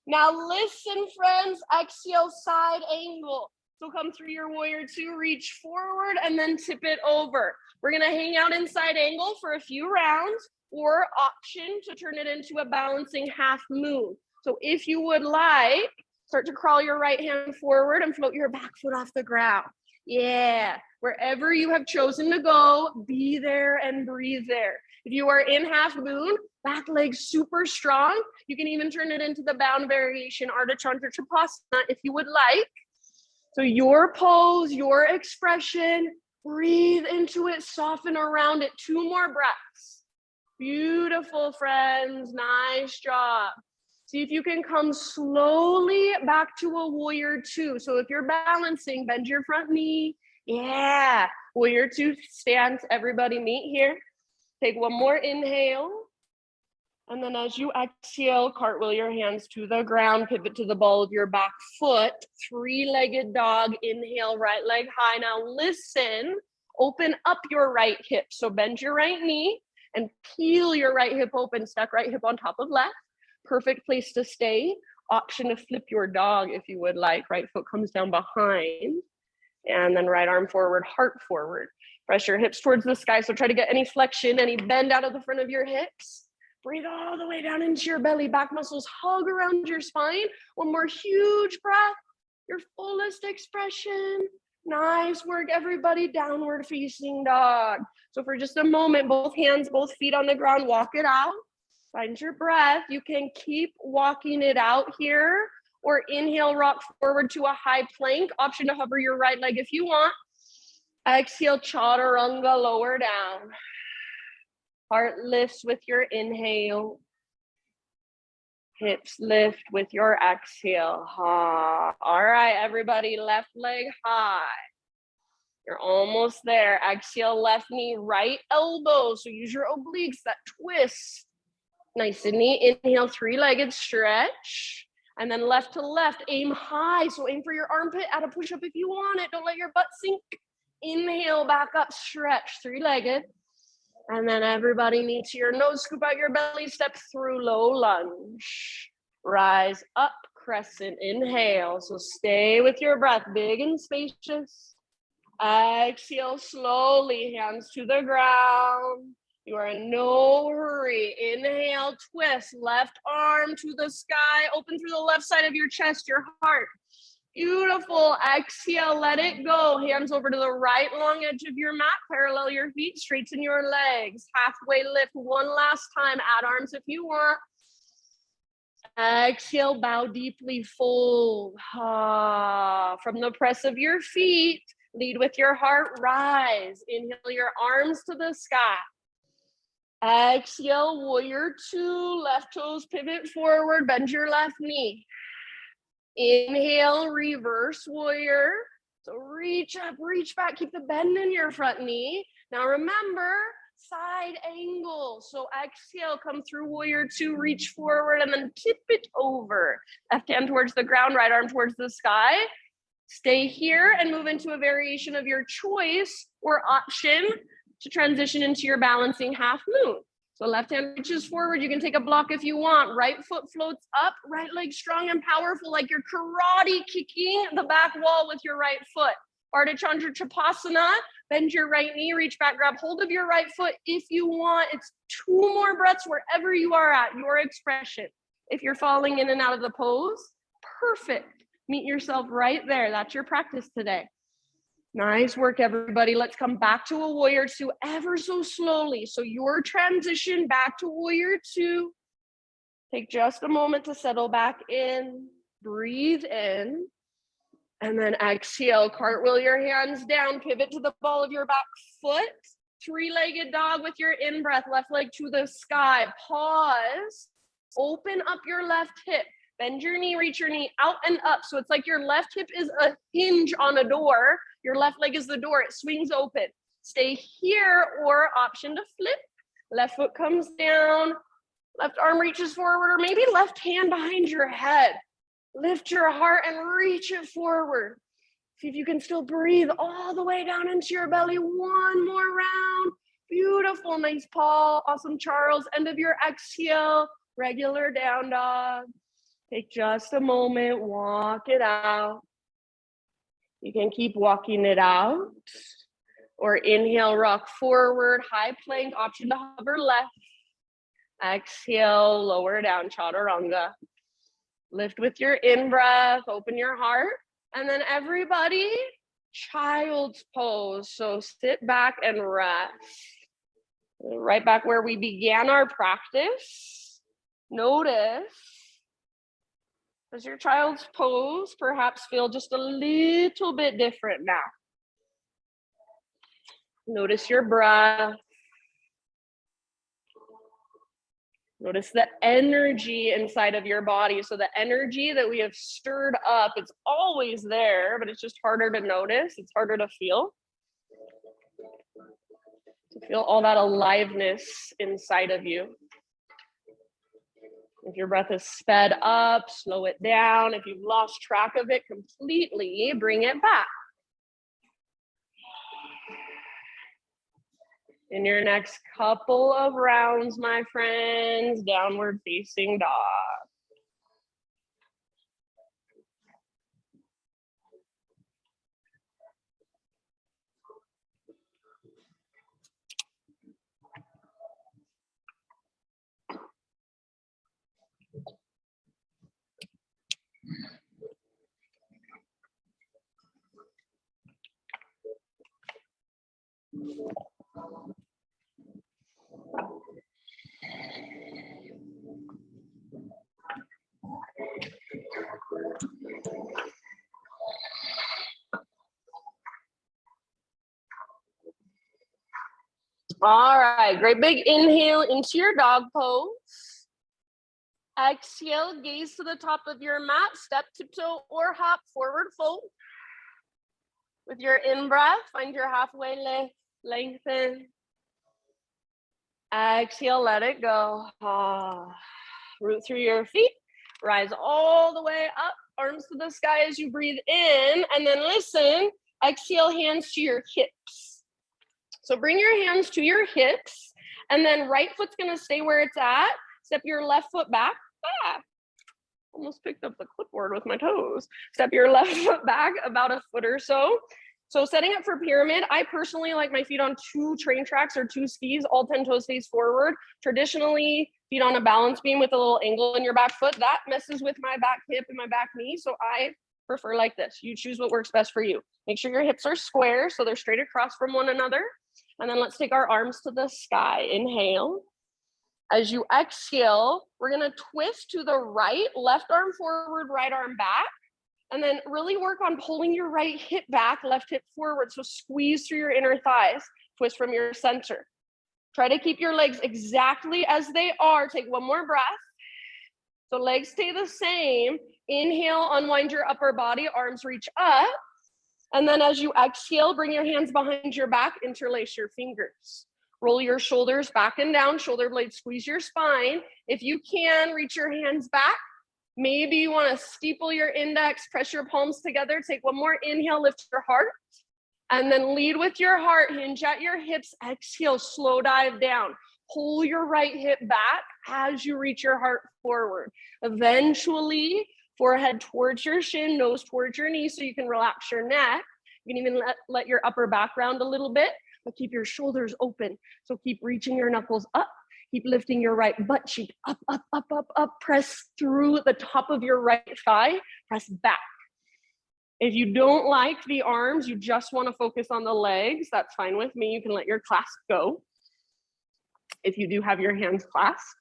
Now listen, friends, exhale, side angle. So come through your warrior two, reach forward, and then tip it over. We're gonna hang out in side angle for a few rounds, or option to turn it into a balancing half moon. So if you would like, start to crawl your right hand forward and float your back foot off the ground. Yeah, wherever you have chosen to go, be there and breathe there. If you are in half moon, back leg super strong. You can even turn it into the bound variation, Ardha Chandra Trikonasana, if you would like. So your pose, your expression, breathe into it, soften around it. 2 more breaths. Beautiful, friends, nice job. See if you can come slowly back to a warrior two. So if you're balancing, bend your front knee. Yeah, warrior two stance. Everybody meet here. Take one more inhale. And then as you exhale, cartwheel your hands to the ground, pivot to the ball of your back foot. Three-legged dog, inhale, right leg high. Now listen, open up your right hip. So bend your right knee and peel your right hip open, stack right hip on top of left. Perfect place to stay. Option to flip your dog if you would like. Right foot comes down behind. And then right arm forward, heart forward. Press your hips towards the sky. So try to get any flexion, any bend out of the front of your hips. Breathe all the way down into your belly. Back muscles hug around your spine. One more huge breath. Your fullest expression. Nice work, everybody. Downward facing dog. So for just a moment, both hands, both feet on the ground, walk it out. Find your breath. You can keep walking it out here, or inhale, rock forward to a high plank. Option to hover your right leg if you want. Exhale, chaturanga, lower down. Heart lifts with your inhale. Hips lift with your exhale. Ha. All right, everybody, left leg high. You're almost there. Exhale, left knee, right elbow. So use your obliques, that twist. Nice and neat. Inhale, three-legged stretch. And then left to left, aim high. So aim for your armpit, add a push-up if you want it. Don't let your butt sink. Inhale, back up, stretch, three-legged. And then everybody knee to your nose, scoop out your belly, step through low lunge. Rise up, crescent, inhale. So stay with your breath, big and spacious. Exhale slowly, hands to the ground. You are in no hurry. Inhale, twist, left arm to the sky. Open through the left side of your chest, your heart. Beautiful. Exhale, let it go. Hands over to the right long edge of your mat. Parallel your feet, straighten your legs. Halfway lift one last time. Add arms if you want. Exhale, bow deeply, fold. From the press of your feet, lead with your heart, rise. Inhale your arms to the sky. Exhale, warrior two, left toes pivot forward, bend your left knee. Inhale, reverse warrior. So reach up, reach back, keep the bend in your front knee. Now remember, side angle. So exhale, come through warrior two, reach forward and then tip it over. Left hand towards the ground, right arm towards the sky. Stay here and move into a variation of your choice or option to transition into your balancing half moon. So left hand reaches forward. You can take a block if you want. Right foot floats up, right leg strong and powerful, like you're karate kicking the back wall with your right foot. Ardha Chandra Chapasana, bend your right knee, reach back, grab hold of your right foot if you want. It's 2 more breaths wherever you are at, your expression. If you're falling in and out of the pose, perfect. Meet yourself right there. That's your practice today. Nice work, everybody. Let's come back to a warrior two ever so slowly. So your transition back to warrior two. Take just a moment to settle back in. Breathe in. And then exhale. Cartwheel your hands down. Pivot to the ball of your back foot. Three-legged dog with your in-breath. Left leg to the sky. Pause. Open up your left hip. Bend your knee, reach your knee out and up. So it's like your left hip is a hinge on a door. Your left leg is the door. It swings open. Stay here, or option to flip. Left foot comes down. Left arm reaches forward, or maybe left hand behind your head. Lift your heart and reach it forward. See if you can still breathe all the way down into your belly. One more round. Beautiful. Nice, Paul. Awesome, Charles. End of your exhale. Regular down dog. Take just a moment, walk it out. You can keep walking it out. Or inhale, rock forward, high plank, option to hover left. Exhale, lower down, chaturanga. Lift with your in-breath, open your heart. And then everybody, child's pose. So sit back and rest. Right back where we began our practice. Notice, does your child's pose perhaps feel just a little bit different now? Notice your breath. Notice the energy inside of your body. So the energy that we have stirred up, it's always there, but it's just harder to notice. It's harder to feel. To feel all that aliveness inside of you. If your breath is sped up, slow it down. If you've lost track of it completely, bring it back. In your next couple of rounds, my friends, downward facing dog. All right, great big inhale into your dog pose. Exhale, gaze to the top of your mat, step, tiptoe, or hop, forward fold. With your in-breath, find your halfway lift, lengthen. Exhale, let it go. Root through your feet, rise all the way up, arms to the sky as you breathe in, and then listen, exhale, hands to your hips. So bring your hands to your hips, and then right foot's gonna stay where it's at. Step your left foot back. Almost picked up the clipboard with my toes. Step your left foot back about a foot or so. So setting up for pyramid, I personally like my feet on 2 train tracks or 2 skis, all 10 toes face forward. Traditionally, feet on a balance beam with a little angle in your back foot. That messes with my back hip and my back knee, so I prefer like this. You choose what works best for you. Make sure your hips are square so they're straight across from one another. And then let's take our arms to the sky. Inhale. As you exhale, we're gonna twist to the right, left arm forward, right arm back. And then really work on pulling your right hip back, left hip forward. So squeeze through your inner thighs, twist from your center. Try to keep your legs exactly as they are. Take one more breath. So legs stay the same. Inhale, unwind your upper body, arms reach up. And then as you exhale, bring your hands behind your back, interlace your fingers. Roll your shoulders back and down, shoulder blades squeeze your spine. If you can, reach your hands back. Maybe you want to steeple your index, press your palms together. Take one more inhale, lift your heart. And then lead with your heart, hinge at your hips, exhale, slow dive down. Pull your right hip back as you reach your heart forward. Eventually, forehead towards your shin, nose towards your knee so you can relax your neck. You can even let your upper back round a little bit, but keep your shoulders open. So keep reaching your knuckles up. Keep lifting your right butt cheek up, up, up, up, up. Press through the top of your right thigh. Press back. If you don't like the arms, you just want to focus on the legs, that's fine with me. You can let your clasp go. If you do have your hands clasped,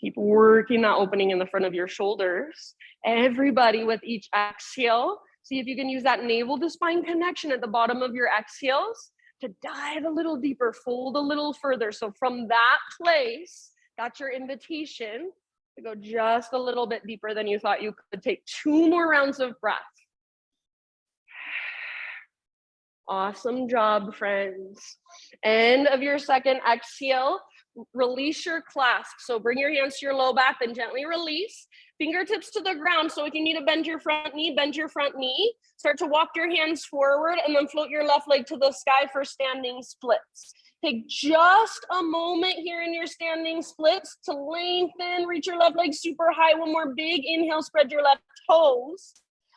keep working that opening in the front of your shoulders. Everybody with each exhale, see if you can use that navel to spine connection at the bottom of your exhales to dive a little deeper, fold a little further. So from that place, that's your invitation to go just a little bit deeper than you thought you could. Take 2 more rounds of breath. Awesome job, friends. End of your second exhale, release your clasp. So bring your hands to your low back, then gently release. Fingertips to the ground. So if you need to bend your front knee, bend your front knee. Start to walk your hands forward and then float your left leg to the sky for standing splits. Take just a moment here in your standing splits to lengthen, reach your left leg super high. One more big inhale, spread your left toes.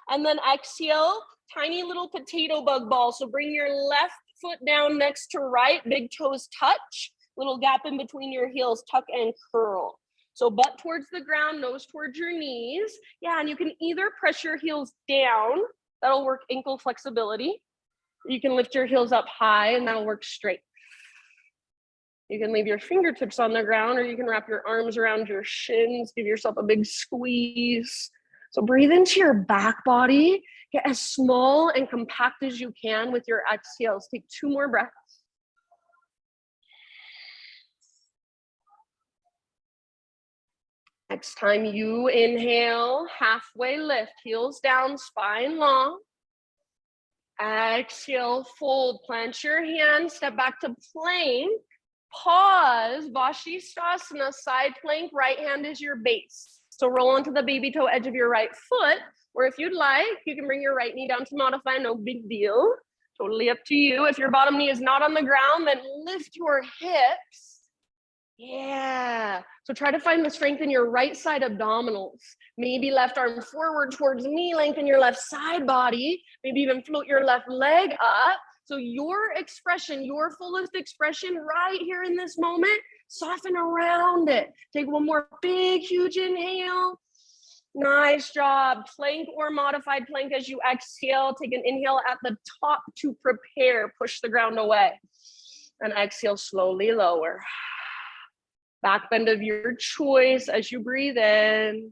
And then exhale, tiny little potato bug ball. So bring your left foot down next to right, big toes touch, little gap in between your heels, tuck and curl. So butt towards the ground, nose towards your knees. Yeah, and you can either press your heels down, that'll work ankle flexibility. You can lift your heels up high and that'll work straight. You can leave your fingertips on the ground or you can wrap your arms around your shins, give yourself a big squeeze. So breathe into your back body, get as small and compact as you can with your exhales. Take 2 more breaths. Next time you inhale, halfway lift, heels down, spine long. Exhale, fold, plant your hands, step back to plank. Pause, Vashisthasana, side plank, right hand is your base. So roll onto the baby toe edge of your right foot, or if you'd like, you can bring your right knee down to modify, no big deal. Totally up to you. If your bottom knee is not on the ground, then lift your hips. Yeah, so try to find the strength in your right side abdominals. Maybe left arm forward towards knee, lengthen your left side body. Maybe even float your left leg up. So your expression, your fullest expression right here in this moment, soften around it. Take one more big, huge inhale. Nice job. Plank or modified plank as you exhale. Take an inhale at the top to prepare. Push the ground away. And exhale, slowly lower. Back bend of your choice as you breathe in.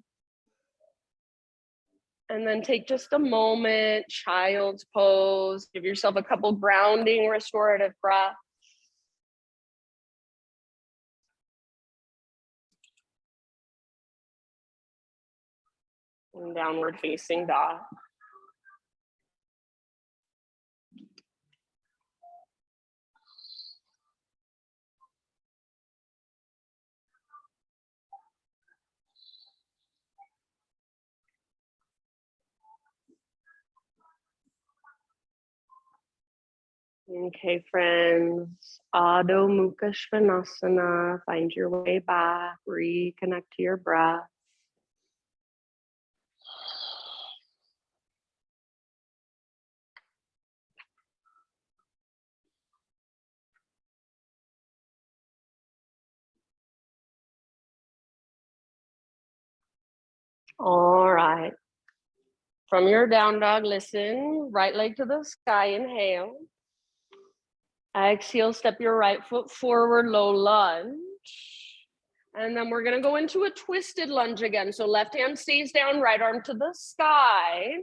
And then take just a moment, child's pose. Give yourself a couple grounding, restorative breaths. And downward facing dog. Okay, friends, Adho Mukha Svanasana. Find your way back, reconnect to your breath. All right. From your down dog, listen, right leg to the sky, inhale. Exhale, step your right foot forward, low lunge. And then we're gonna go into a twisted lunge again. So left hand stays down, right arm to the sky.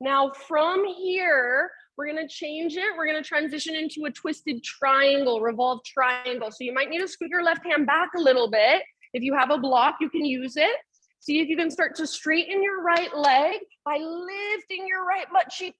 Now from here, we're gonna change it. We're gonna transition into a twisted triangle, revolved triangle. So you might need to scoot your left hand back a little bit. If you have a block, you can use it. See if you can start to straighten your right leg by lifting your right butt cheek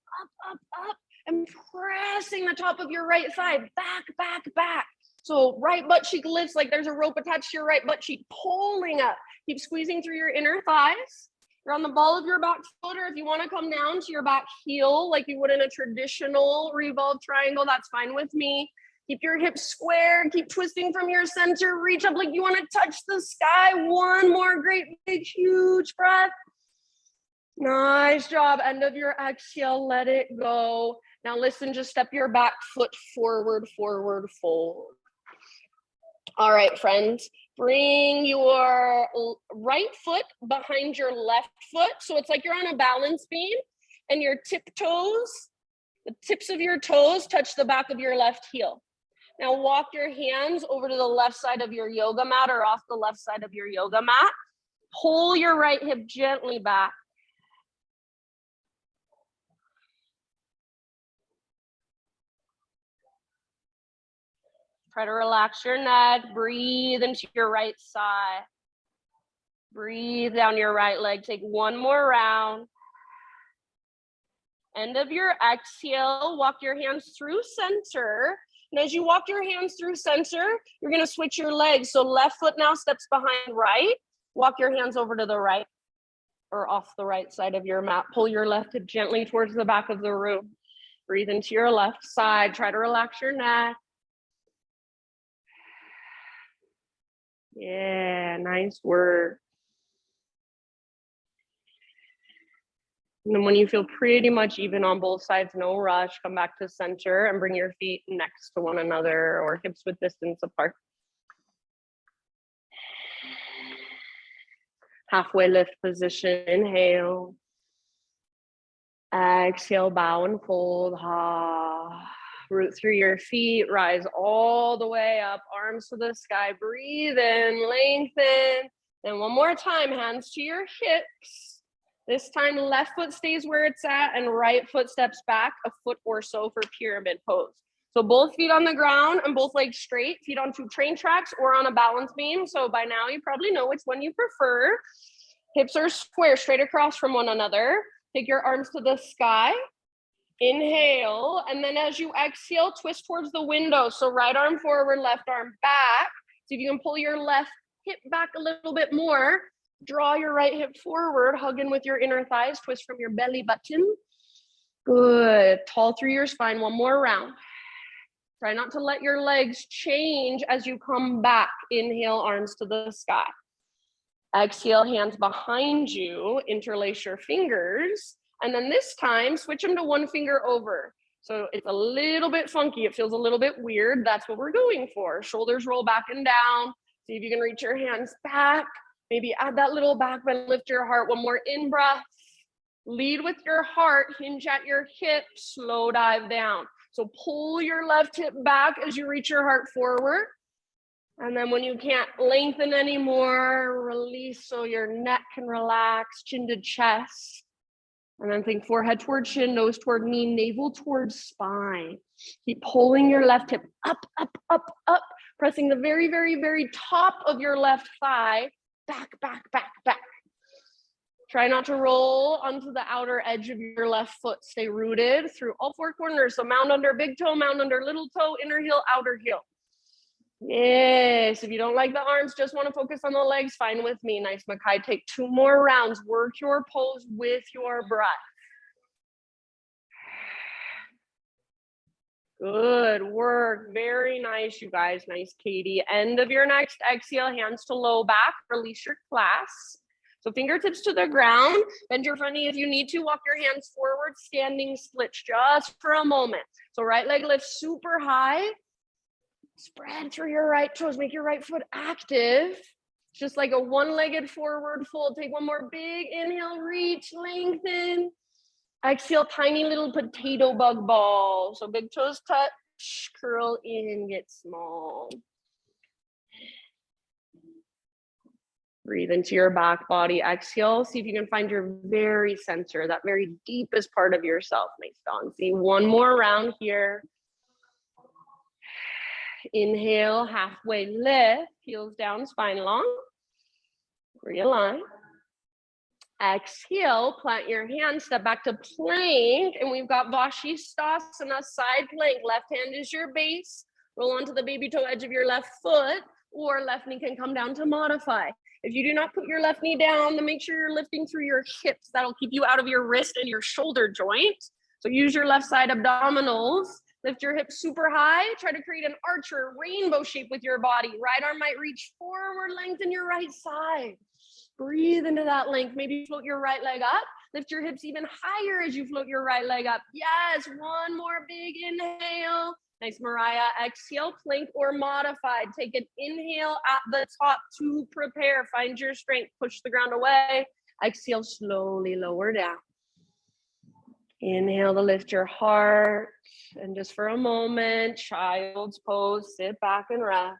up, and pressing the top of your right thigh back, back, back. So right butt cheek lifts like there's a rope attached to your right butt cheek, pulling up. Keep squeezing through your inner thighs. You're on the ball of your back foot, or if you want to come down to your back heel like you would in a traditional revolved triangle, that's fine with me. Keep your hips squared, keep twisting from your center, reach up like you want to touch the sky. One more great big huge breath. Nice job. End of your exhale, let it go. Now listen, just step your back foot forward, forward, fold. All right, friends, bring your right foot behind your left foot. So it's like you're on a balance beam and your tiptoes, the tips of your toes touch the back of your left heel. Now walk your hands over to the left side of your yoga mat or off the left side of your yoga mat. Pull your right hip gently back. Try to relax your neck, breathe into your right side. Breathe down your right leg, take one more round. End of your exhale, walk your hands through center. And as you walk your hands through center, you're gonna switch your legs. So left foot now steps behind right. Walk your hands over to the right or off the right side of your mat. Pull your left hip gently towards the back of the room. Breathe into your left side, try to relax your neck. Yeah, nice work. And then when you feel pretty much even on both sides, no rush, come back to center and bring your feet next to one another or hips width distance apart. Halfway lift position, inhale. Exhale, bow and fold. Root through your feet, rise all the way up, arms to the sky, breathe in, lengthen. Then one more time, hands to your hips. This time, left foot stays where it's at and right foot steps back a foot or so for pyramid pose. So both feet on the ground and both legs straight, feet on two train tracks or on a balance beam. So by now you probably know which one you prefer. Hips are square, straight across from one another. Take your arms to the sky. Inhale, and then as you exhale, twist towards the window. So right arm forward, left arm back. See if you can pull your left hip back a little bit more. Draw your right hip forward, hug in with your inner thighs, twist from your belly button. Good, tall through your spine, one more round. Try not to let your legs change as you come back. Inhale, arms to the sky. Exhale, hands behind you, interlace your fingers. And then this time, switch them to one finger over. So it's a little bit funky. It feels a little bit weird. That's what we're going for. Shoulders roll back and down. See if you can reach your hands back. Maybe add that little back bend, lift your heart. One more in breath. Lead with your heart, hinge at your hips, slow dive down. So pull your left hip back as you reach your heart forward. And then when you can't lengthen anymore, release so your neck can relax, chin to chest. And then think forehead toward chin, nose toward knee, navel towards spine. Keep pulling your left hip up, up, up, up, pressing the very, very, very top of your left thigh, back, back, back, back. Try not to roll onto the outer edge of your left foot. Stay rooted through all four corners. So mound under big toe, mound under little toe, inner heel, outer heel. Yes, if you don't like the arms, just want to focus on the legs, fine with me. Nice, Makai. Take 2 more rounds. Work your pose with your breath. Good work. Very nice, you guys. Nice, Katie. End of your next exhale, hands to low back. Release your clasp. So fingertips to the ground. Bend your front knee if you need to. Walk your hands forward, standing splits just for a moment. So right leg lifts super high. Spread through your right toes. Make your right foot active. It's just like a one-legged forward fold. Take one more big inhale, reach, lengthen. Exhale, tiny little potato bug ball. So big toes touch, curl in, get small. Breathe into your back body. Exhale, see if you can find your very center, that very deepest part of yourself. Nice, Dawn. See, one more round here. Inhale, halfway lift, heels down, spine long. Realign. Exhale, plant your hands, step back to plank, and we've got Vashisthasana, side plank. Left hand is your base. Roll onto the baby toe edge of your left foot, or left knee can come down to modify. If you do not put your left knee down, then make sure you're lifting through your hips. That'll keep you out of your wrist and your shoulder joint. So use your left side abdominals. Lift your hips super high. Try to create an archer rainbow shape with your body. Right arm might reach forward, lengthen your right side. Breathe into that length. Maybe float your right leg up. Lift your hips even higher as you float your right leg up. Yes, one more big inhale. Nice, Mariah. Exhale, plank or modified. Take an inhale at the top to prepare. Find your strength. Push the ground away. Exhale, slowly lower down. Inhale to lift your heart. And just for a moment, child's pose. Sit back and rest.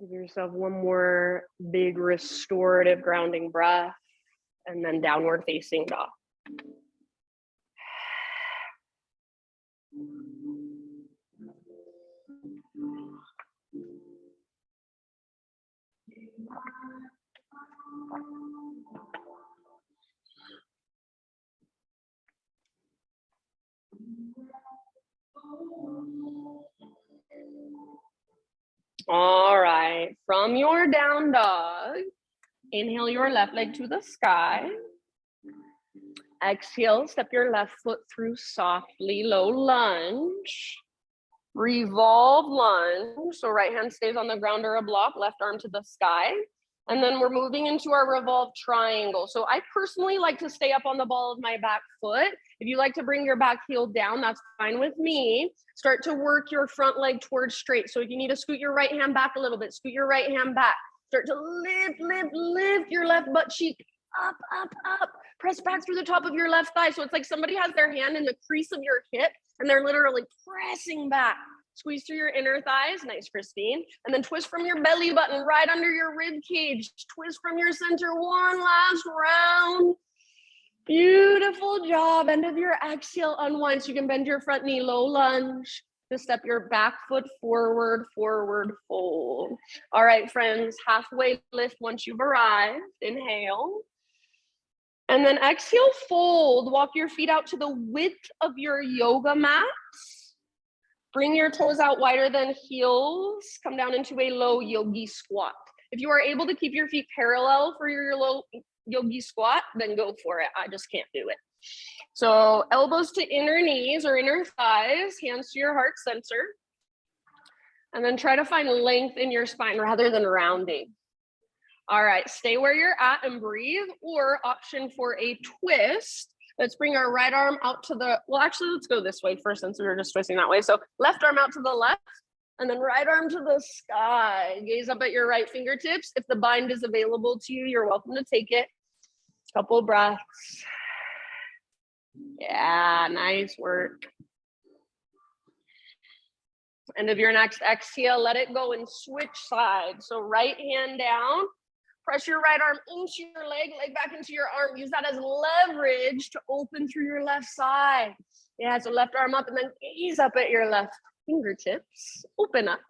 Give yourself one more big restorative grounding breath, and then downward facing dog. All right, from your down dog, inhale your left leg to the sky. Exhale, step your left foot through softly, low lunge. Revolve lunge, so right hand stays on the ground or a block, left arm to the sky. And then we're moving into our Revolve Triangle. So I personally like to stay up on the ball of my back foot. If you like to bring your back heel down, that's fine with me. Start to work your front leg towards straight. So if you need to scoot your right hand back a little bit, scoot your right hand back. Start to lift your left butt cheek up, up, up. Press back through the top of your left thigh. So it's like somebody has their hand in the crease of your hip and they're literally pressing back. Squeeze through your inner thighs. Nice, Christine. And then twist from your belly button right under your rib cage. Twist from your center. One last round. Beautiful job. End of your exhale, unwind. So you can bend your front knee, low lunge. Just step your back foot forward, forward fold. All right, friends, halfway lift once you've arrived. Inhale. And then exhale, fold. Walk your feet out to the width of your yoga mat. Bring your toes out wider than heels. Come down into a low yogi squat. If you are able to keep your feet parallel for your low yogi squat, then go for it. I just can't do it. So elbows to inner knees or inner thighs, hands to your heart center. And then try to find length in your spine rather than rounding. All right, stay where you're at and breathe, or option for a twist. Let's bring our right arm out to the, well, actually, let's go this way first since we were just twisting that way. So left arm out to the left and then right arm to the sky. Gaze up at your right fingertips. If the bind is available to you, you're welcome to take it. Couple breaths. Yeah, nice work. End of your next exhale, let it go and switch sides. So right hand down, Press your right arm into your leg back into your arm. Use that as leverage to open through your left side. Yeah, so left arm up and then gaze up at your left fingertips. Open up.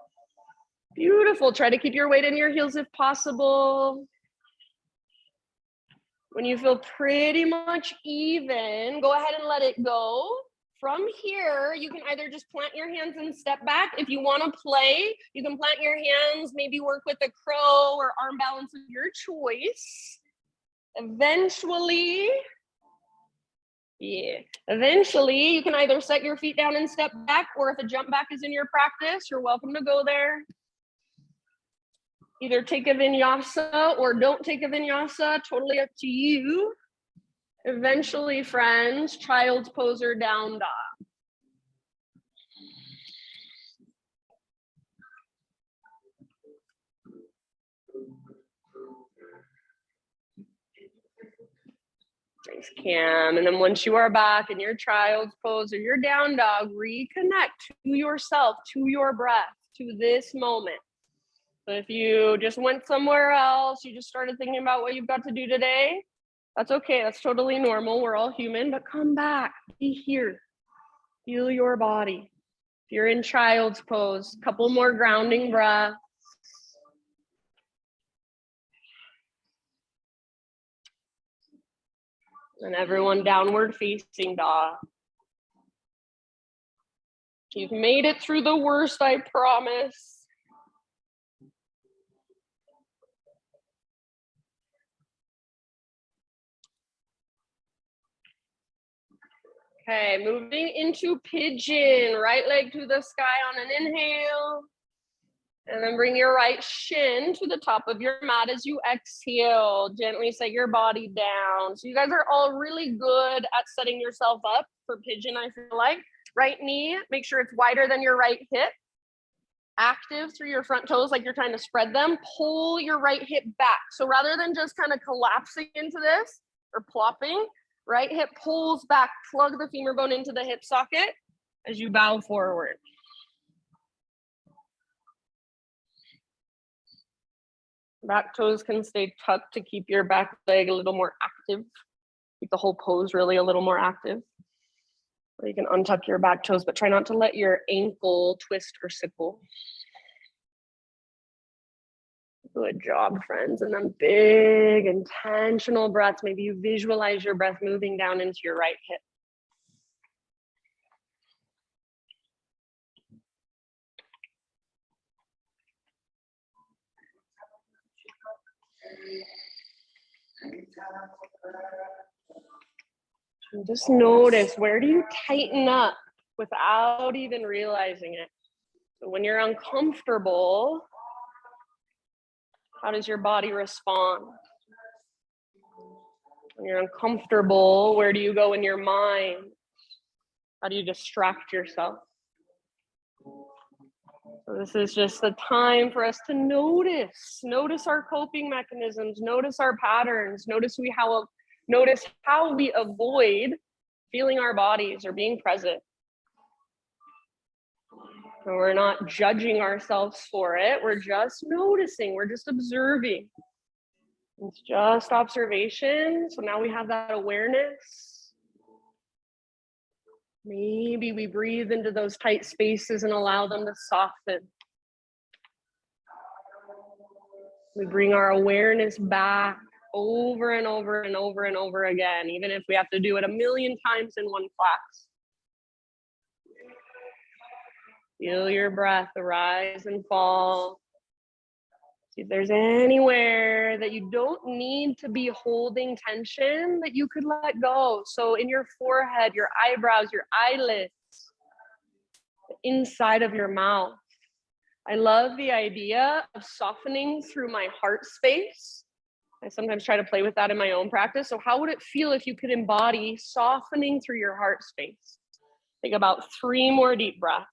Beautiful. Try to keep your weight in your heels if possible. When you feel pretty much even, go ahead and let it go. From here, you can either just plant your hands and step back. If you want to play, you can plant your hands, maybe work with a crow or arm balance of your choice. Eventually, you can either set your feet down and step back, or if a jump back is in your practice, you're welcome to go there. Either take a vinyasa or don't take a vinyasa, totally up to you. Eventually, friends, child's pose or down dog. Thanks, Cam. And then once you are back in your child's pose or your down dog, reconnect to yourself, to your breath, to this moment. So if you just went somewhere else, you just started thinking about what you've got to do today, that's okay. That's totally normal. We're all human, but come back, be here, feel your body. If you're in child's pose, a couple more grounding breaths. And everyone downward facing dog. You've made it through the worst, I promise. Okay, moving into pigeon. Right leg to the sky on an inhale. And then bring your right shin to the top of your mat as you exhale. Gently set your body down. So you guys are all really good at setting yourself up for pigeon, I feel like. Right knee, make sure it's wider than your right hip. Active through your front toes like you're trying to spread them. Pull your right hip back. So rather than just kind of collapsing into this or plopping, right hip pulls back. Plug the femur bone into the hip socket as you bow forward. Back toes can stay tucked to keep your back leg a little more active. Keep the whole pose really a little more active. Or you can untuck your back toes, but try not to let your ankle twist or sickle. Good job, friends. And then big intentional breaths. Maybe you visualize your breath moving down into your right hip. And just notice, where do you tighten up without even realizing it? So when you're uncomfortable, how does your body respond? When you're uncomfortable, where do you go in your mind? How do you distract yourself? So this is just the time for us to notice our coping mechanisms, notice our patterns, notice how we avoid feeling our bodies or being present. So we're not judging ourselves for it. We're just noticing. We're just observing. It's just observation. So now we have that awareness. Maybe we breathe into those tight spaces and allow them to soften. We bring our awareness back over and over and over and over again, even if we have to do it 1,000,000 times in one class. Feel your breath rise and fall. See if there's anywhere that you don't need to be holding tension that you could let go. So in your forehead, your eyebrows, your eyelids, the inside of your mouth. I love the idea of softening through my heart space. I sometimes try to play with that in my own practice. So how would it feel if you could embody softening through your heart space? Take about 3 more deep breaths.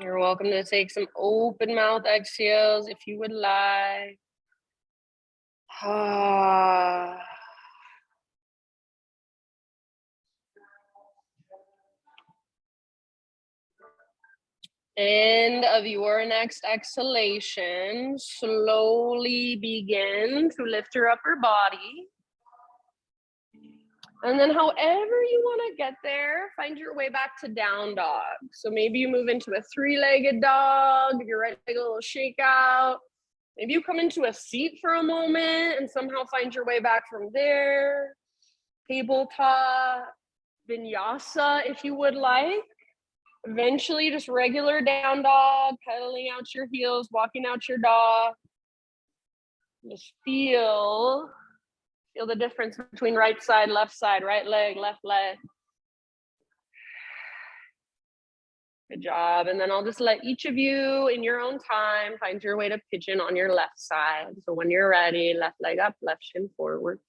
You're welcome to take some open mouth exhales if you would like. End of your next exhalation, slowly begin to lift your upper body. And then however you want to get there, find your way back to down dog. So maybe you move into a three-legged dog, your right leg a little shake out. Maybe you come into a seat for a moment and somehow find your way back from there. Tabletop, vinyasa if you would like. Eventually just regular down dog, pedaling out your heels, walking out your dog. Just feel the difference between right side, right leg, left leg. Good job. And then I'll just let each of you in your own time find your way to pigeon on your left side. So when you're ready, left leg up, left shin forward.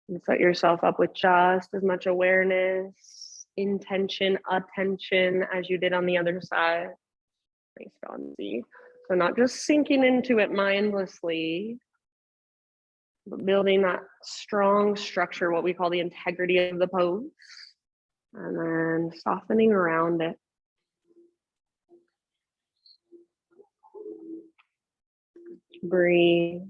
And set yourself up with just as much awareness, intention, attention as you did on the other side. Nice, Gonzi. So not just sinking into it mindlessly, but building that strong structure, what we call the integrity of the pose, and then softening around it. Breathe.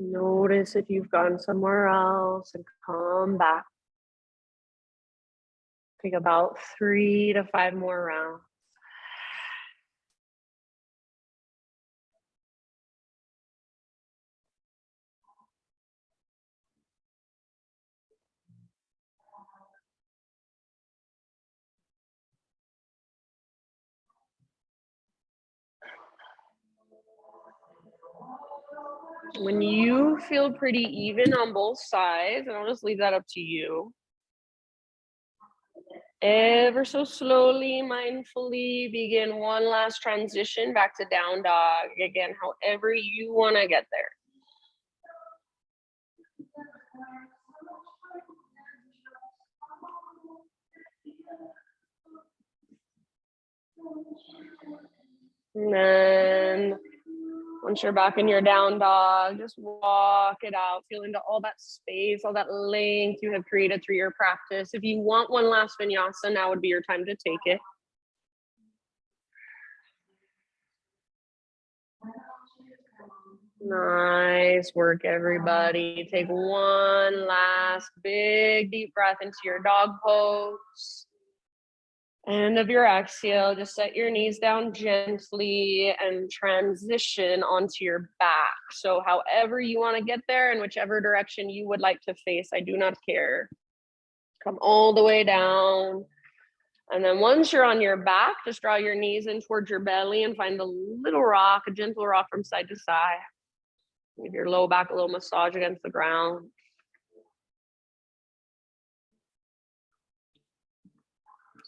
Notice if you've gone somewhere else and come back. Take about 3 to 5 more rounds. When you feel pretty even on both sides, and I'll just leave that up to you, ever so slowly, mindfully begin one last transition back to down dog. Again, however you want to get there. And then once you're back in your down dog, just walk it out, feel into all that space, all that length you have created through your practice. If you want one last vinyasa, now would be your time to take it. Nice work, everybody. Take one last big deep breath into your dog pose. End of your exhale, just set your knees down gently and transition onto your back. So however you want to get there and whichever direction you would like to face, I do not care. Come all the way down. And then once you're on your back, just draw your knees in towards your belly and find a little rock, a gentle rock from side to side. Give your low back a little massage against the ground.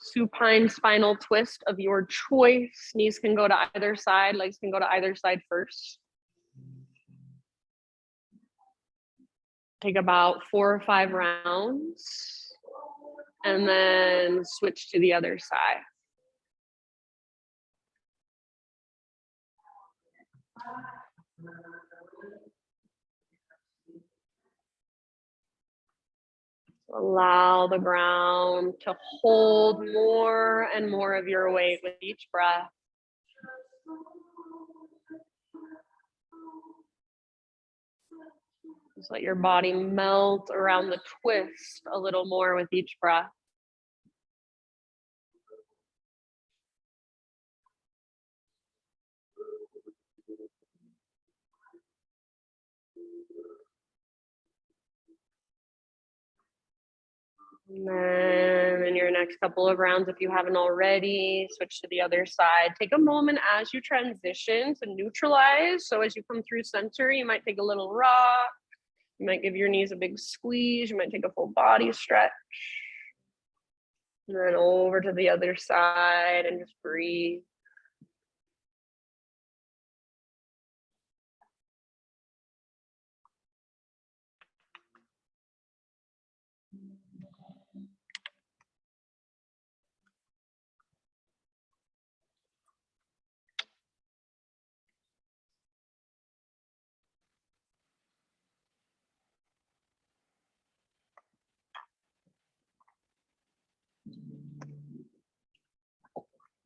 Supine spinal twist of your choice. Knees can go to either side, legs can go to either side first. Take about 4 or 5 rounds and then switch to the other side. Allow the ground to hold more and more of your weight with each breath. Just let your body melt around the twist a little more with each breath. And then in your next couple of rounds, if you haven't already, switch to the other side. Take a moment as you transition to neutralize. So as you come through center, you might take a little rock. You might give your knees a big squeeze. You might take a full body stretch. And then over to the other side and just breathe.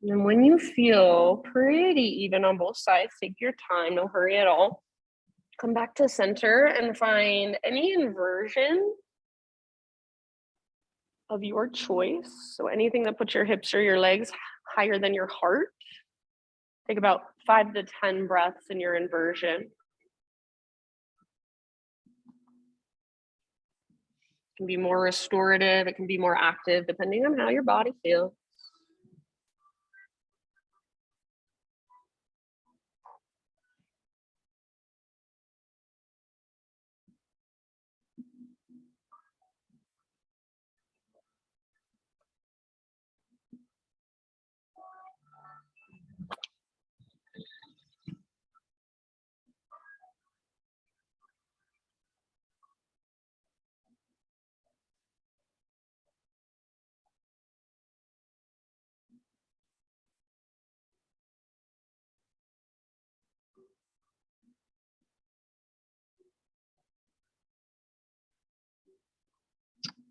And when you feel pretty even on both sides, take your time, no hurry at all. Come back to center and find any inversion of your choice. So anything that puts your hips or your legs higher than your heart. Take about 5 to 10 breaths in your inversion. It can be more restorative, it can be more active, depending on how your body feels.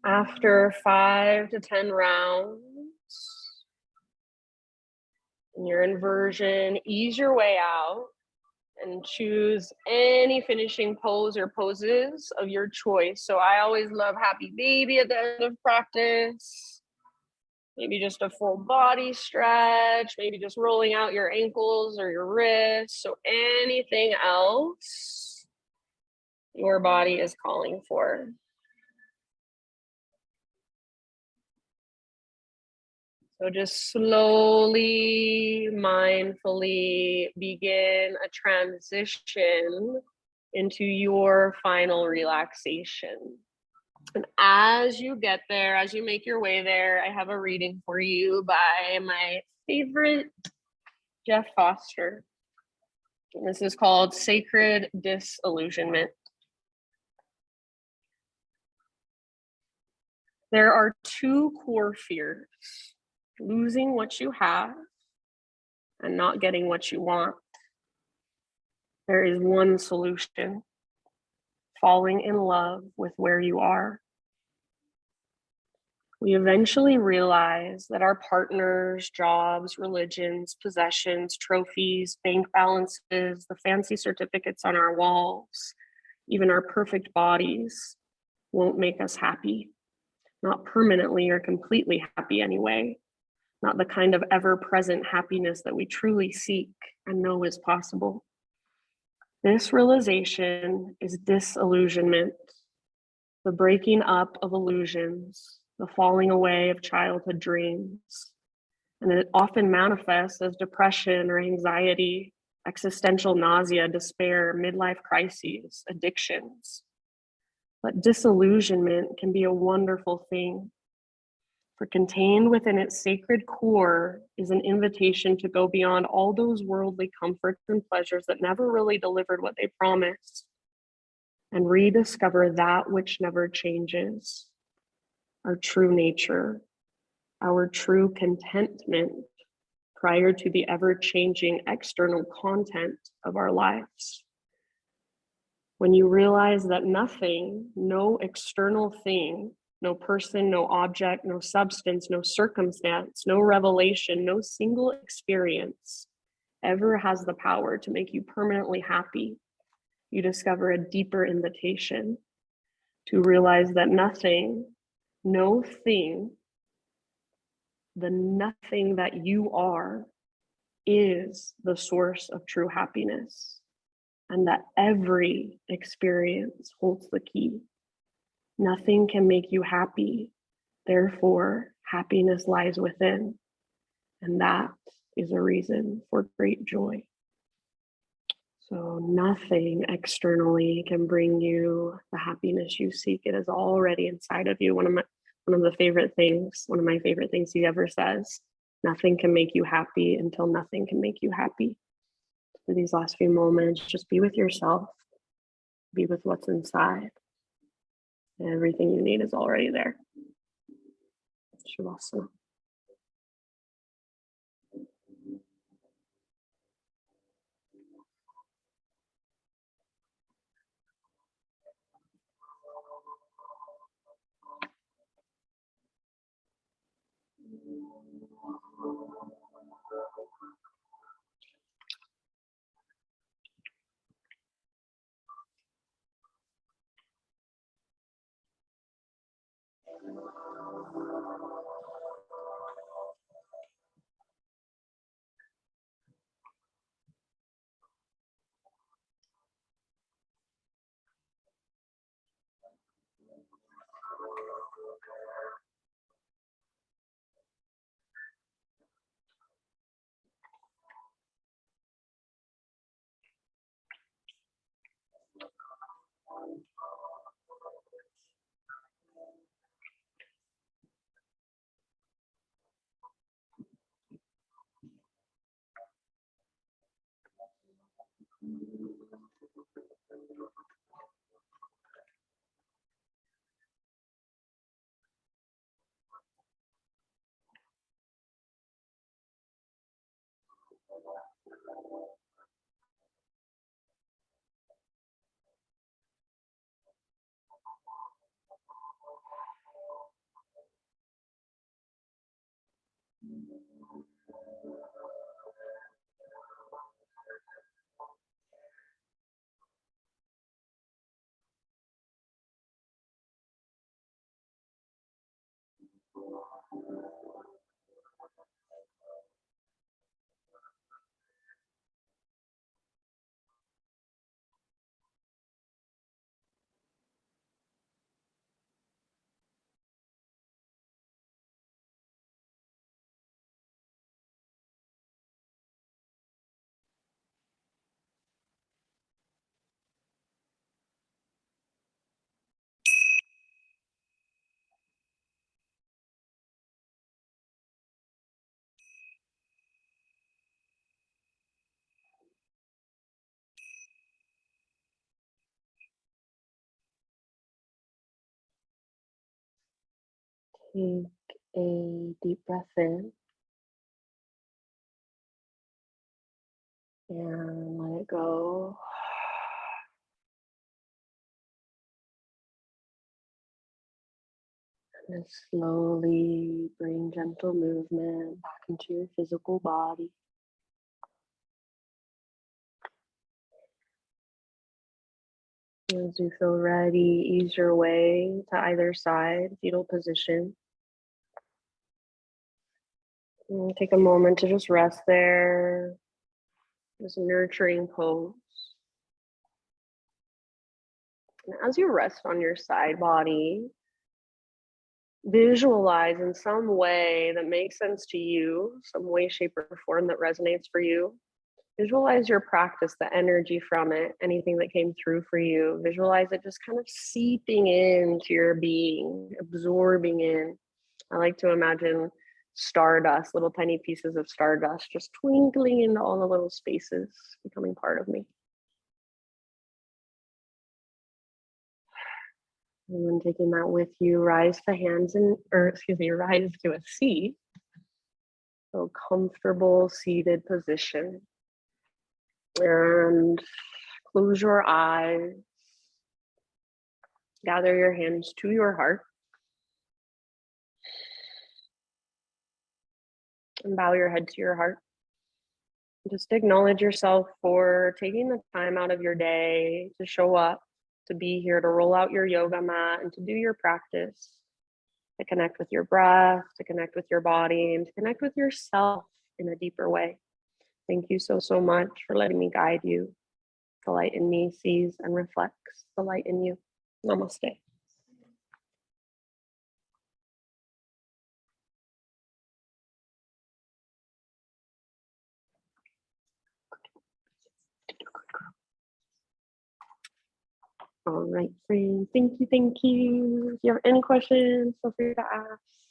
After 5 to 10 rounds, in your inversion, ease your way out and choose any finishing pose or poses of your choice. So I always love happy baby at the end of practice. Maybe just a full body stretch, maybe just rolling out your ankles or your wrists. So anything else your body is calling for. So just slowly, mindfully begin a transition into your final relaxation. And as you get there, as you make your way there, I have a reading for you by my favorite Jeff Foster. And this is called Sacred Disillusionment. There are 2 core fears: losing what you have and not getting what you want. There is one solution: falling in love with where you are. We eventually realize that our partners, jobs, religions, possessions, trophies, bank balances, the fancy certificates on our walls, even our perfect bodies won't make us happy. Not permanently or completely happy anyway. Not the kind of ever-present happiness that we truly seek and know is possible. This realization is disillusionment, the breaking up of illusions, the falling away of childhood dreams. And it often manifests as depression or anxiety, existential nausea, despair, midlife crises, addictions. But disillusionment can be a wonderful thing. For contained within its sacred core is an invitation to go beyond all those worldly comforts and pleasures that never really delivered what they promised, and rediscover that which never changes, our true nature, our true contentment prior to the ever-changing external content of our lives. When you realize that nothing, no external thing No person, no object, no substance, no circumstance, no revelation, no single experience ever has the power to make you permanently happy. You discover a deeper invitation to realize that nothing, no thing, the nothing that you are is the source of true happiness, and that every experience holds the key. Nothing can make you happy. Therefore, happiness lies within. And that is a reason for great joy. So nothing externally can bring you the happiness you seek. It is already inside of you. One of my favorite things he ever says, nothing can make you happy until nothing can make you happy. For these last few moments, just be with yourself, be with what's inside. Everything you need is already there. Shavasana. Take a deep breath in and let it go. And slowly bring gentle movement back into your physical body. As you feel ready, ease your way to either side, fetal position. And take a moment to just rest there, this nurturing pose. And as you rest on your side body, visualize in some way that makes sense to you, some way, shape, or form that resonates for you. Visualize your practice, the energy from it, anything that came through for you. Visualize it just kind of seeping into your being, absorbing in. I like to imagine stardust, little tiny pieces of stardust, just twinkling into all the little spaces, becoming part of me. And then taking that with you, rise to rise to a seat. So comfortable seated position. And close your eyes. Gather your hands to your heart. and bow your head to your heart. Just acknowledge yourself for taking the time out of your day to show up, to be here, to roll out your yoga mat and to do your practice, to connect with your breath, to connect with your body, and to connect with yourself in a deeper way. Thank you so, so much for letting me guide you. The light in me sees and reflects the light in you. Namaste. All right, friends. Thank you. If you have any questions, feel free to ask.